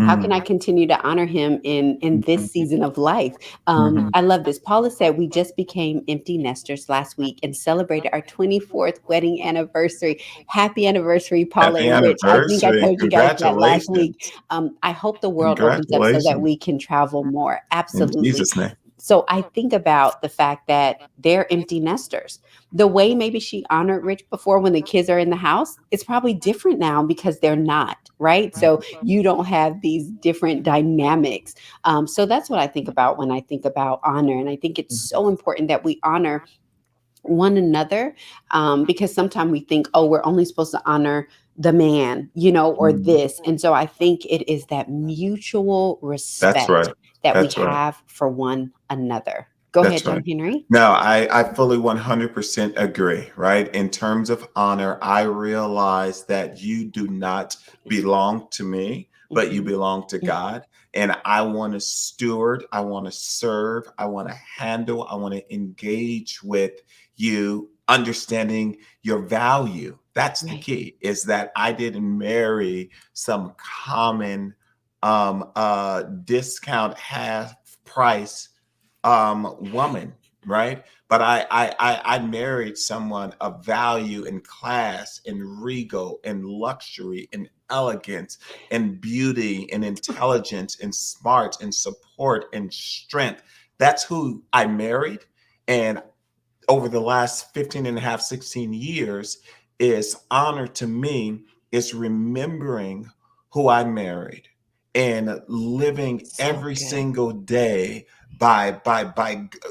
How can I Mhm. continue to honor him in this season of life? Mhm. I love this. Paula said we just became empty nesters last week and celebrated our 24th wedding anniversary. Happy anniversary, Paula Happy and Rich. I think I anniversary and told you guys that last week. congratulations. I hope the world opens up so that Congratulations. we can travel more. In Absolutely. Jesus' name. So I think about the fact that they're empty nesters. The way maybe she honored Rich before when the kids are in the house, it's probably different now because they're not, right? So you don't have these different dynamics. So that's what I think about when I think about honor. And I think it's so important that we honor one another, because sometimes we think, oh, we're only supposed to honor the man, or Mhm. this. And so I think it is that mutual That's respect right. that we That's right. have for one another. Go ahead, That's right. John Henry. No, I fully 100% agree, right? In terms of honor, I realize that you do not belong to me, but you Mhm. belong to God. And I want to steward, I want to serve, I want to handle, I want to engage with you, understanding your value. That's the Right. key, is that I didn't marry some common discount half price woman, right? But I married someone of value and class and regal and luxury and elegance and beauty and intelligence and smart and support and strength. That's who I married. And over the last 15 and a half, 16 years, is honor to me is remembering who I married and living So every good. single day by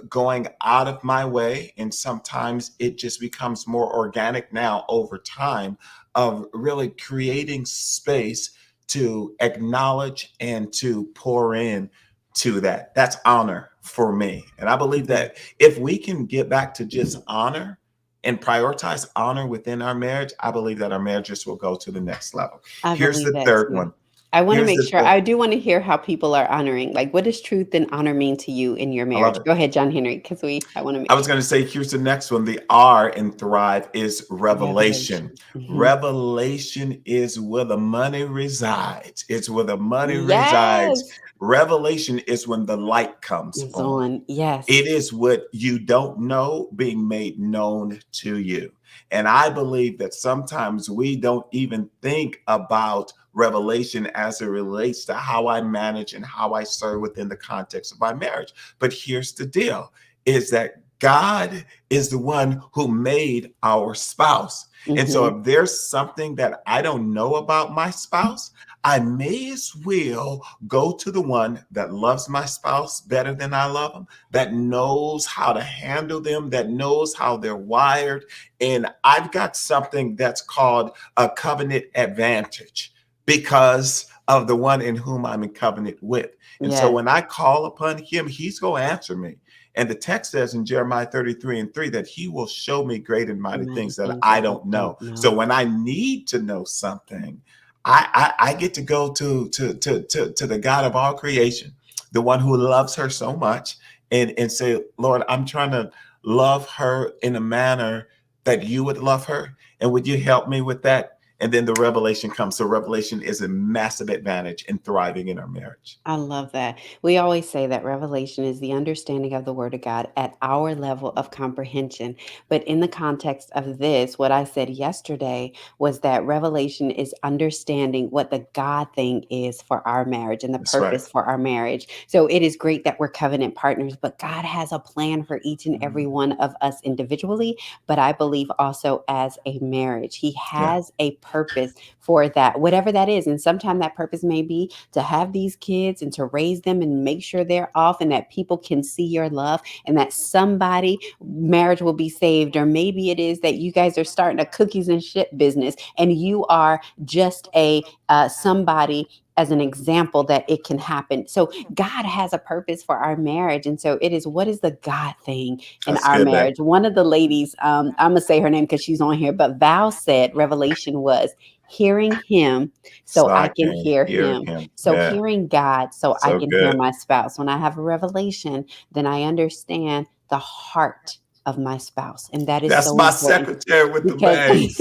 going out of my way. And sometimes it just becomes more organic now over time of really creating space to acknowledge and to pour in to that. That's honor for me. And I believe Mhm. that if we can get back to just honor and prioritize honor within our marriage, I believe that our marriages will go to the next level. I Here's believe the that third too. one. I want to Here's make the sure, third. I do want to hear how people are honoring. Like, what does truth and honor mean to you in your I love marriage? it. Go ahead, John Henry, because I want to I make was sure. going to say, here's the next one. The R in Thrive is revelation. Revelation. Mhm. Revelation is where the money resides. It's where the money resides. Yes. Revelation is when the light comes It's on. on. Yes. It is what you don't know being made known to you. And I believe that sometimes we don't even think about revelation as it relates to how I manage and how I serve within the context of my marriage. But here's the deal, is that God is the one who made our spouse. And so Mhm. if there's something that I don't know about my spouse, I may as well go to the one that loves my spouse better than I love them, that knows how to handle them, that knows how they're wired. And I've got something that's called a covenant advantage because of the one in whom I'm in covenant with. And so Yes. when I call upon him, he's going to answer me. And the text says in Jeremiah 33:3 that he will show me great and mighty Mighty things that things I that I don't know. don't know. So when I need to know something, I get to go to the God of all creation, the one who loves her so much, and say, Lord, I'm trying to love her in a manner that you would love her. And would you help me with that? And then the revelation comes. So revelation is a massive advantage in thriving in our marriage. I love that. We always say that revelation is the understanding of the word of God at our level of comprehension. But in the context of this, what I said yesterday was that revelation is understanding what the God thing is for our marriage and the That's right. purpose for our marriage. So it is great that we're covenant partners, but God has a plan for each and every one of us individually. But I believe also as a marriage, He has a purpose for that, whatever that is. And sometimes that purpose may be to have these kids and to raise them and make sure they're off and that people can see your love and that somebody marriage will be saved. Or maybe it is that you guys are starting a cookies and ship business and you are just a somebody as an example that it can happen. So God has a purpose for our marriage. And so it is, what is the God thing in That's our good, babe. marriage? One of the ladies, I'm going to say her name because she's on here, but Val said revelation was hearing him so I can hear him. So Yeah. hearing God so I So can hear good. my spouse. When I have a revelation, then I understand the heart of my spouse. And that is That's so my important secretary with the because bangs.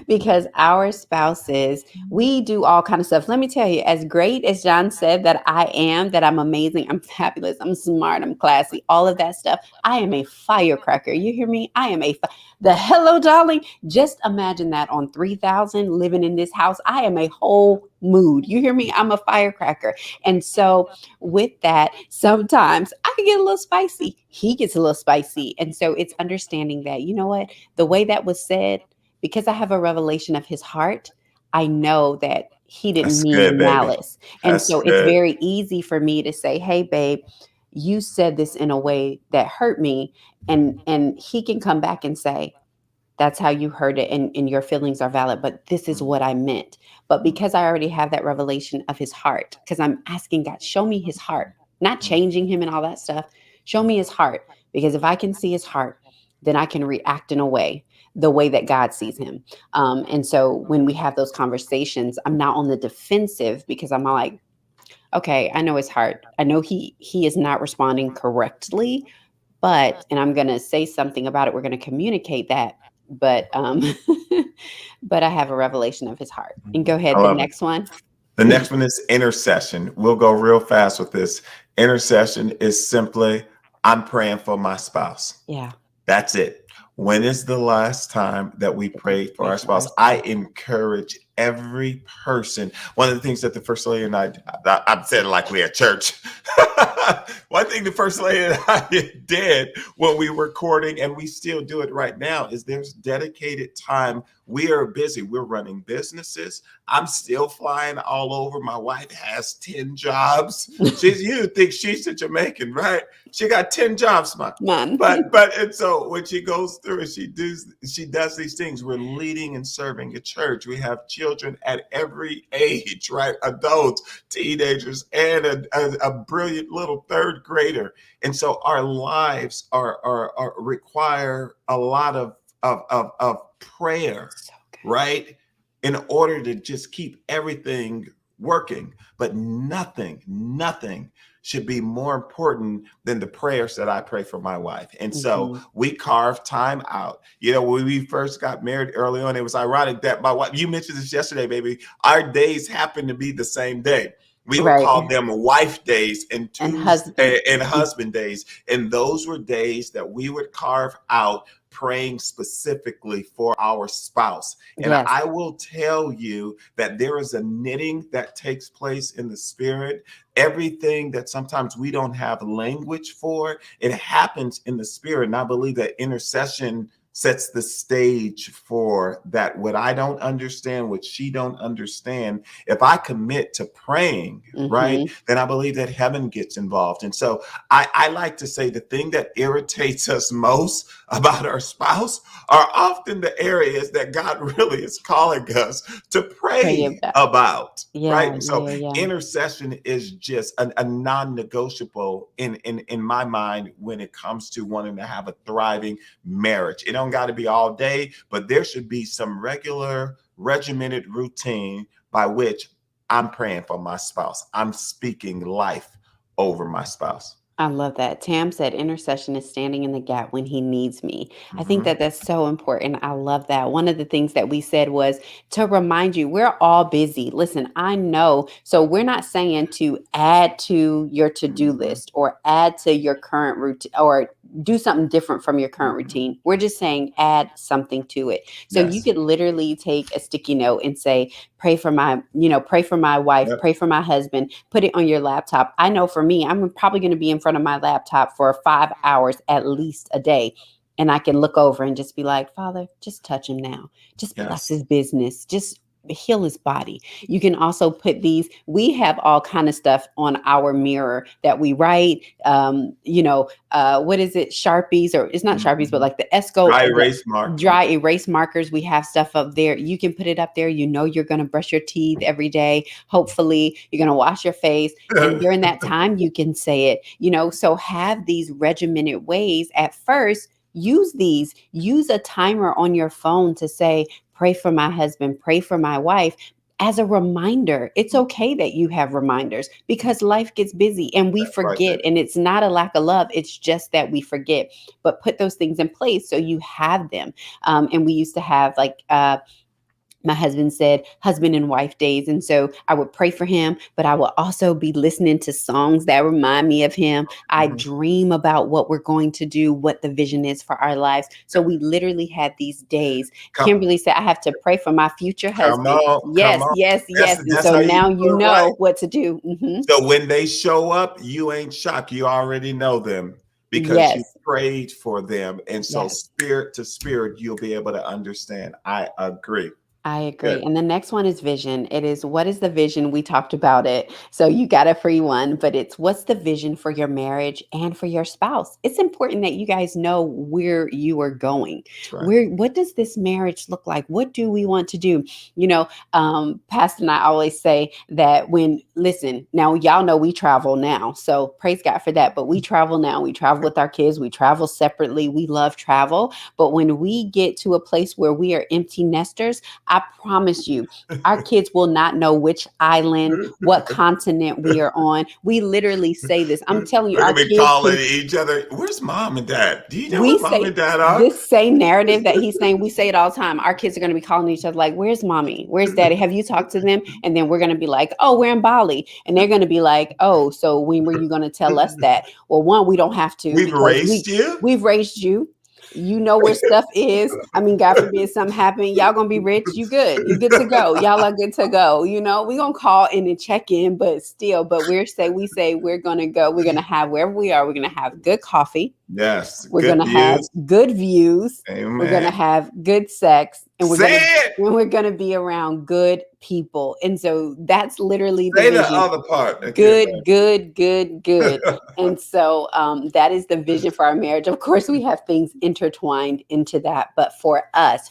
because our spouses, we do all kind of stuff. Let me tell you, as great as John said that I am, that I'm amazing, I'm fabulous, I'm smart, I'm classy, all of that stuff, I am a firecracker. You hear me? I am the hello, darling. Just imagine that on 3,000 living in this house. I am a whole mood. You hear me? I'm a firecracker. And so with that, sometimes I can get a little spicy. He gets a little spicy. And so it's understanding that, you know what, the way that was said, because I have a revelation of his heart, I know that he didn't That's mean good, baby. malice. And That's so it's good. very easy for me to say, hey, babe, you said this in a way that hurt me. And he can come back and say, that's how you heard it, and your feelings are valid, but this is what I meant. But because I already have that revelation of his heart, because I'm asking God, show me his heart, not changing him and all that stuff. Show me his heart. Because if I can see his heart, then I can react in a way, the way that God sees him. And so when we have those conversations, I'm not on the defensive because I'm like, okay, I know his heart. I know he is not responding correctly, and I'm going to say something about it. We're going to communicate that. But but I have a revelation of his heart. And go ahead, I the love it. next one. The next one is intercession. We'll go real fast with this. Intercession is simply, I'm praying for my spouse. Yeah. That's it. When is the last time that we prayed for our spouse? I encourage every person. One of the things that the First Lady and I'm saying like we're at church. One thing the First Lady and I did when we were courting, and we still do it right now, is there's dedicated time. We are busy. We're running businesses. I'm still flying all over. My wife has 10 jobs. You think she's a Jamaican, right? She got 10 jobs, Man. and so when she goes through and she does these things, we're leading and serving a church. We have children at every age, right? Adults, teenagers, and a brilliant little third grader. And so our lives are require a lot of prayer, right? In order to just keep everything working. But nothing should be more important than the prayers that I pray for my wife. And so we carve time out. You know, when we first got married early on, it was ironic that my wife, you mentioned this yesterday, baby, our days happened to be the same day. We would call them wife days and husband days. And those were days that we would carve out praying specifically for our spouse. And I will tell you that there is a knitting that takes place in the spirit. Everything that sometimes we don't have language for, it happens in the spirit. And I believe that intercession sets the stage for that. What I don't understand, what she don't understand, if I commit to praying, right, then I believe that heaven gets involved. And so I like to say the thing that irritates us most about our spouse are often the areas that God really is calling us to pray about. Right. So intercession is just a non-negotiable in my mind when it comes to wanting to have a thriving marriage. It don't got to be all day, but there should be some regular regimented routine by which I'm praying for my spouse. I'm speaking life over my spouse. I love that. Tam said intercession is standing in the gap when he needs me. I think that that's so important. I love that. One of the things that we said was to remind you, we're all busy. Listen, I know. So we're not saying to add to your to-do list or add to your current routine or do something different from your current routine. We're just saying add something to it. So you could literally take a sticky note and say, pray for my wife, pray for my husband, put it on your laptop. I know for me, I'm probably going to be in front of my laptop for 5 hours at least a day. And I can look over and just be like, Father, just touch him now. Just bless his business. Just heal his body. You can also put these, we have all kind of stuff on our mirror that we write, what is it? Sharpies, or it's not Sharpies, but like the Esco. Dry erase markers. We have stuff up there. You can put it up there. You know, you're going to brush your teeth every day. Hopefully you're going to wash your face. And during that time, you can say it, so have these regimented ways at first. Use a timer on your phone to say, pray for my husband, pray for my wife, as a reminder. It's okay that you have reminders because life gets busy and we forget. And it's not a lack of love. It's just that we forget. But put those things in place so you have them. And we used to have my husband said husband and wife days. And so I would pray for him, but I will also be listening to songs that remind me of him. I dream about what we're going to do, what the vision is for our lives. So we literally had these days. Kimberly said, I have to pray for my future husband. Yes. And so now you know what to do. So when they show up, you ain't shocked. You already know them because you prayed for them. And so spirit to spirit, you'll be able to understand. I agree. Good. And the next one is vision. It is, what is the vision? We talked about it. So you got a free one, but it's, what's the vision for your marriage and for your spouse? It's important that you guys know where you are going. What does this marriage look like? What do we want to do? Pastor and I always say that now y'all know we travel now. So praise God for that. But we travel now. We travel with our kids. We travel separately. We love travel. But when we get to a place where we are empty nesters, I promise you, our kids will not know which island, what continent we are on. We literally say this. I'm telling you, we're gonna be calling each other. Where's mom and dad? Do you know where mom and dad are? This same narrative that he's saying, we say it all the time. Our kids are going to be calling each other like, "Where's mommy? Where's daddy? Have you talked to them?" And then we're going to be like, "Oh, we're in Bali," and they're going to be like, "Oh, so when were you going to tell us that?" Well, one, we don't have to. We've raised you. We've raised you. You know where stuff is. I mean, God forbid something happen. Y'all gonna be rich. You good. You good to go. Y'all are good to go. We gonna call in and check in, but we say we're gonna go. We're gonna have, wherever we are, we're gonna have good coffee. Yes. We're gonna have good views. Amen. We're gonna have good sex. And we're gonna be around good people. And so that's literally the vision. The other part. Good. And so that is the vision for our marriage. Of course, we have things intertwined into that. But for us,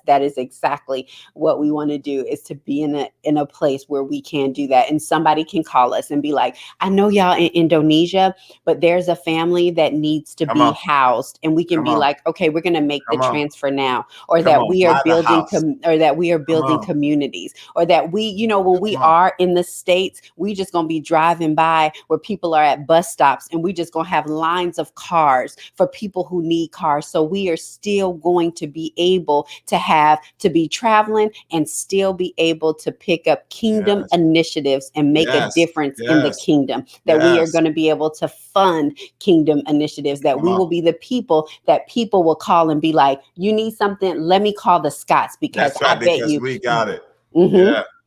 that is exactly what we want to do, is to be in a place where we can do that. And somebody can call us and be like, I know y'all in Indonesia, but there's a family that needs to be housed. And we can be like, okay, we're going to make the transfer now. Or that we are building communities, or that we, when we are in the States, we just going to be driving by where people are at bus stops, and we just going to have lines of cars for people who need cars. So we are still going to be able to be traveling and still be able to pick up kingdom initiatives and make a difference in the kingdom, that we are going to be able to fund kingdom initiatives, that we will be the people that people will call and be like, you need something, let me call the Scots, because I bet you we got it.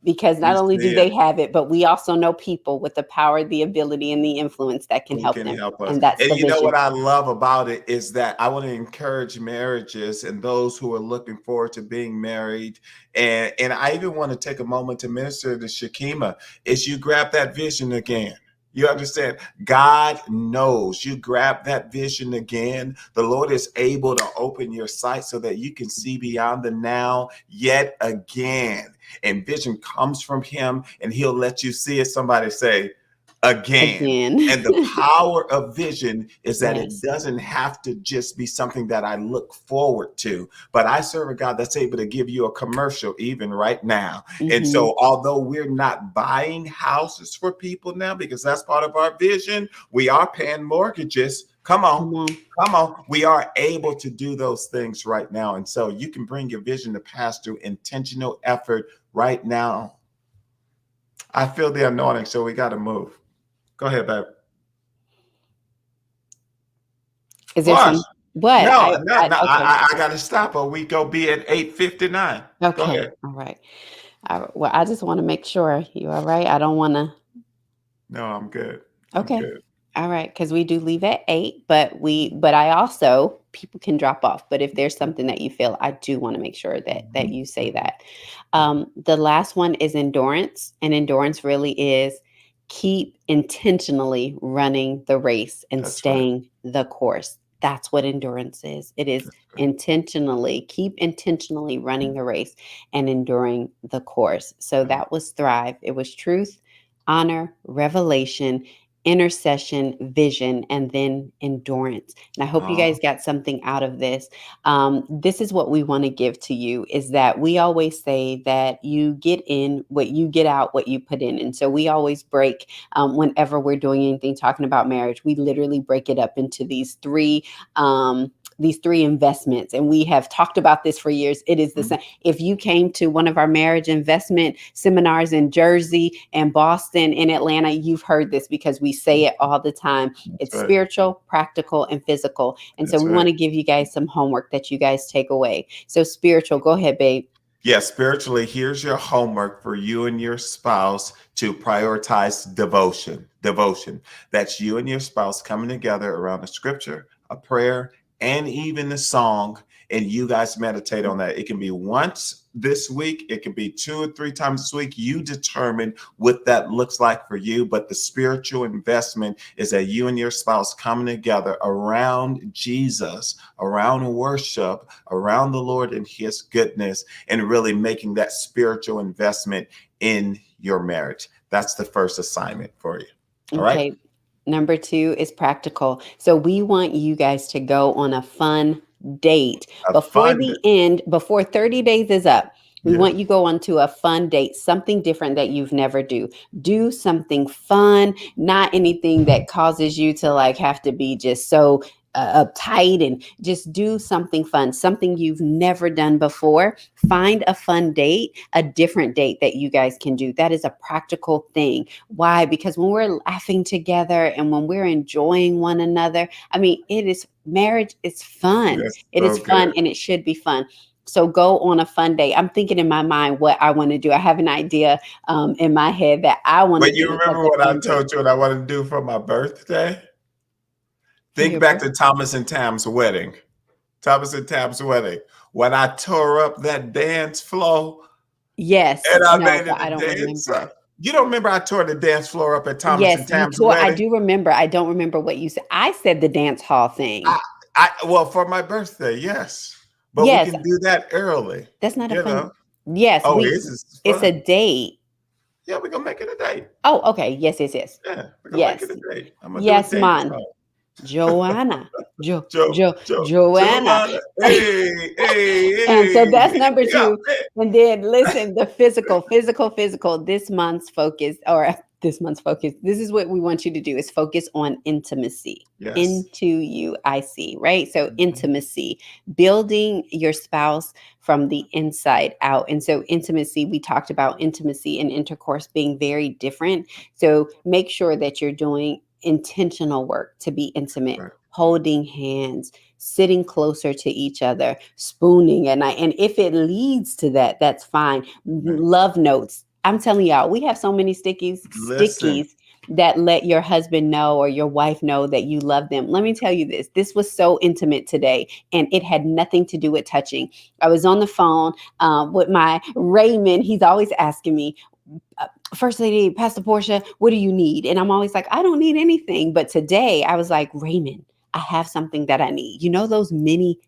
because We not only do see they it. have it, but we also know people with the power, the ability, and the influence that can Who help can them. help us? And that's And the you know vision. what I love about it is that I want to encourage marriages and those who are looking forward to being married. And I even want to take a moment to minister to Shakima, is you grab that vision again. You understand? God knows you grab that vision again. The Lord is able to open your sight so that you can see beyond the now yet again. And vision comes from Him, and He'll let you see it. Somebody say, again. Again. And the power of vision is that it Yes. doesn't have to just be something that I look forward to, but I serve a God that's able to give you a commercial even right now. And Mhm. so, although we're not buying houses for people now, because that's part of our vision, we are paying mortgages. Come on. Come on. Come on. We are able to do those things right now. And so you can bring your vision to pass through intentional effort right now. I feel the anointing, so we got to move. Go ahead, babe. Is there What? some what? No, no, no. Okay. I got to stop, or we go be at 8:59. Go Okay. ahead. All right. Well, I just want to make sure you all right. I don't want to. No, I'm good. I'm Okay. good. All right, because we do leave at 8, but I also, people can drop off. But if there's something that you feel, I do want to make sure that you say that. The last one is endurance, and endurance really is keep intentionally running the race and That's right. staying the course. That's what endurance is. It is That's keep intentionally running the race and enduring the course. So that was thrive. It was truth, honor, revelation, intercession, vision, and then endurance. And I hope you guys got something out of this. This is what we want to give to you, is that we always say that you get in what you get out, what you put in. And so we always break, whenever we're doing anything talking about marriage, we literally break it up into these three investments. And we have talked about this for years. It is the same. If you came to one of our marriage investment seminars in Jersey and Boston and Atlanta, you've heard this because we say it all the time. It's right. spiritual, practical, and physical. And so That's we right. want to give you guys some homework that you guys take away. So spiritual, go ahead, babe. Yeah, spiritually, here's your homework for you and your spouse to prioritize devotion. Devotion. That's you and your spouse coming together around a scripture, a prayer, and even a song, and you guys meditate on that. It can be once this week, it can be 2 or 3 times this week. You determine what that looks like for you, but the spiritual investment is that you and your spouse coming together around Jesus, around worship, around the Lord and His goodness, and really making that spiritual investment in your marriage. That's the first assignment for you. All right. Okay. Number 2 is practical. So we want you guys to go on a fun date before 30 days is up. We want you to go on to a fun date, something different that you've never do something fun, not anything that causes you to like have to be just so uptight, and just do something fun, something you've never done before. Find a fun date, a different date that you guys can do. That is a practical thing. Why? Because when we're laughing together and when we're enjoying one another, I mean, marriage is fun. That's It so is fun, good. and it should be fun. So go on a fun day. I'm thinking in my mind what I want to do. I have an idea in my head that I want to But you do as remember a what I fun day. told you what I wanted to do for my birthday? For Think your back birthday? to Thomas and Tam's wedding. Thomas and Tam's wedding. When I tore up that dance floor Yes. and I No, made but it I a don't dancer. remember. You don't remember I tore the dance floor up at Thomas Yes, and you Tam's tore. I wedding? do remember. I don't remember what you said. I said the dance hall thing. Well, for my birthday, yes. But we Yes, can do that early. that's not a You fun. know. Yes, Oh, it's it's a fun. date. Yeah, we're gonna make it a date. Oh, okay. Yes. Yeah, we're gonna make Yes. it a date. I'm gonna do a Yes, dance man. song. Joanna. Joanna. Joanna. Hey, hey, And so hey. that's number Yeah, 2. And then listen, the physical. This month's focus, this is what we want you to do, is focus on intimacy. yes. Into you, I see, right? So Mhm. intimacy, building your spouse from the inside out. And so intimacy, we talked about intimacy and intercourse being very different. So make sure that you're doing intentional work to be intimate, Right. holding hands, sitting closer to each other, spooning at night. And if it leads to that, that's fine. Right. Love notes. I'm telling y'all, we have so many Listen. stickies that let your husband know or your wife know that you love them. Let me tell you this. This was so intimate today, and it had nothing to do with touching. I was on the phone with my Raymond. He's always asking me, First Lady, Pastor Portia, what do you need? And I'm always like, I don't need anything. But today I was like, Raymond, I have something that I need. You know, those mini,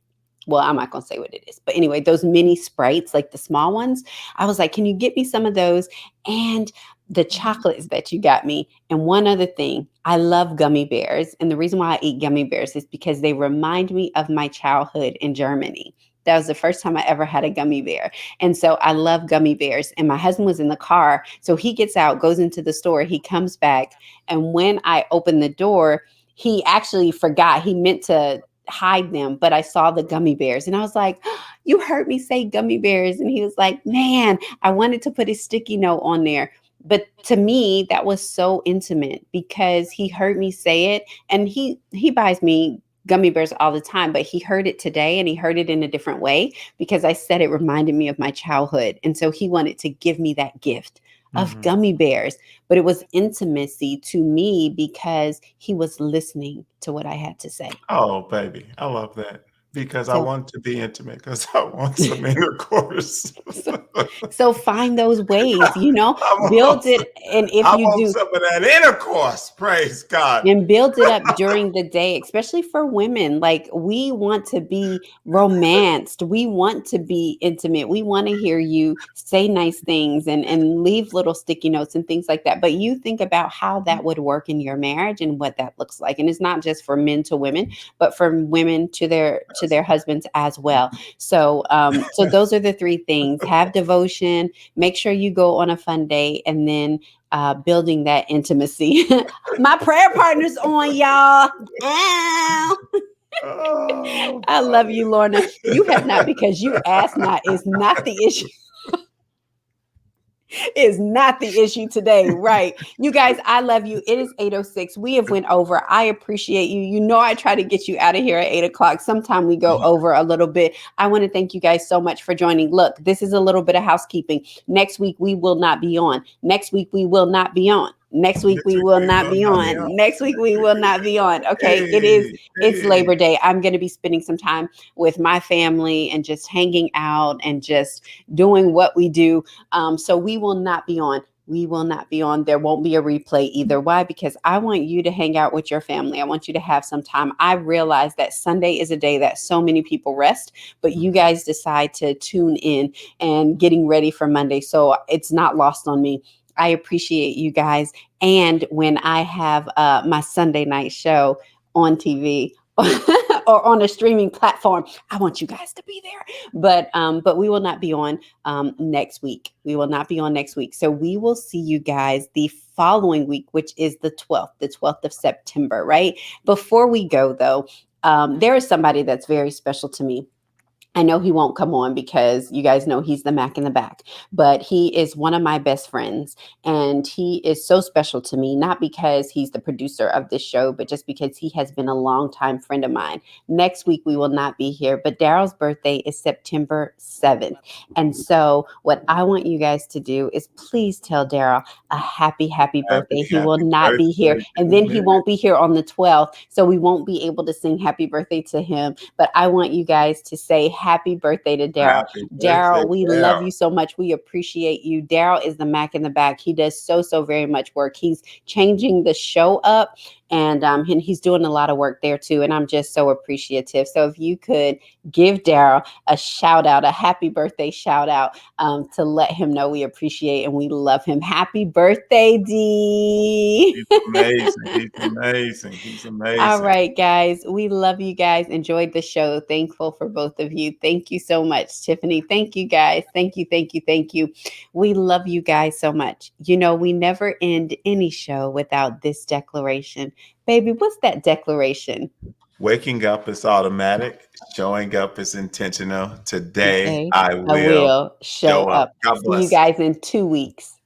well, I'm not going to say what it is, but anyway, those mini Sprites, like the small ones. I was like, can you get me some of those? And the chocolates that you got me. And one other thing, I love gummy bears. And the reason why I eat gummy bears is because they remind me of my childhood in Germany. That was the first time I ever had a gummy bear. And so I love gummy bears. And my husband was in the car. So he gets out, goes into the store, he comes back. And when I open the door, he actually forgot. He meant to hide them, but I saw the gummy bears. And I was like, you heard me say gummy bears. And he was like, man, I wanted to put a sticky note on there. But to me, that was so intimate because he heard me say it. And he buys me gummy bears all the time, but he heard it today and he heard it in a different way because I said it reminded me of my childhood. And so he wanted to give me that gift of gummy bears, but it was intimacy to me because he was listening to what I had to say. Oh, baby, I love that because I So, want to be intimate because I want some intercourse. so find those ways, I build want, it. And if I you want do, some of that intercourse. Praise God. and build it up during the day, especially for women. Like we want to be romanced. We want to be intimate. We want to hear you say nice things and leave little sticky notes and things like that. But you think about how that would work in your marriage and what that looks like. And it's not just for men to women, but from women to their husbands as well. So so those are the three things. Have devotion, make sure you go on a fun date, and then building that intimacy. My prayer partner's on, y'all. Ow. Oh, I love you, Lorna. You have not because you asked not is not the issue. Is not the issue today, right? You guys, I love you. It is 8:06. We have went over. I appreciate you. You know, I try to get you out of here at 8:00. Sometime we go over a little bit. I want to thank you guys so much for joining. Look, this is a little bit of housekeeping. Next week, we will not be on. Next week, we will not be on. Next week we will not be on. Next week we will not be on. Okay, it's Labor Day. I'm going to be spending some time with my family and just hanging out and just doing what we do. So we will not be on. We will not be on. There won't be a replay either. Why? Because I want you to hang out with your family. I want you to have some time. I realize that Sunday is a day that so many people rest, but you guys decide to tune in and getting ready for Monday. So it's not lost on me. I appreciate you guys. And when I have my Sunday night show on TV or on a streaming platform, I want you guys to be there. But we will not be on next week. We will not be on next week. So we will see you guys the following week, which is the 12th of September, right? Before we go, though, there is somebody that's very special to me. I know he won't come on because you guys know he's the Mac in the back, but he is one of my best friends and he is so special to me, not because he's the producer of this show, but just because he has been a longtime friend of mine. Next week, we will not be here, but Daryl's birthday is September 7th. And so what I want you guys to do is please tell Daryl a happy birthday. He will not be here. And then he won't be here on the 12th. So we won't be able to sing happy birthday to him. But I want you guys to say happy birthday to Daryl. Daryl, we love you so much. We appreciate you. Daryl is the Mac in the back. He does so very much work. He's changing the show up and he's doing a lot of work there too. And I'm just so appreciative. So if you could give Daryl a shout out, a happy birthday shout out to let him know we appreciate and we love him. Happy birthday, D. He's amazing. He's amazing. He's amazing. All right, guys. We love you guys. Enjoyed the show. Thankful for both of you. Thank you so much, Tiffany. Thank you, guys. Thank you. We love you guys so much. You know, we never end any show without this declaration. Baby, what's that declaration? Waking up is automatic. Showing up is intentional. Today I will show up. God bless. See you guys in 2 weeks.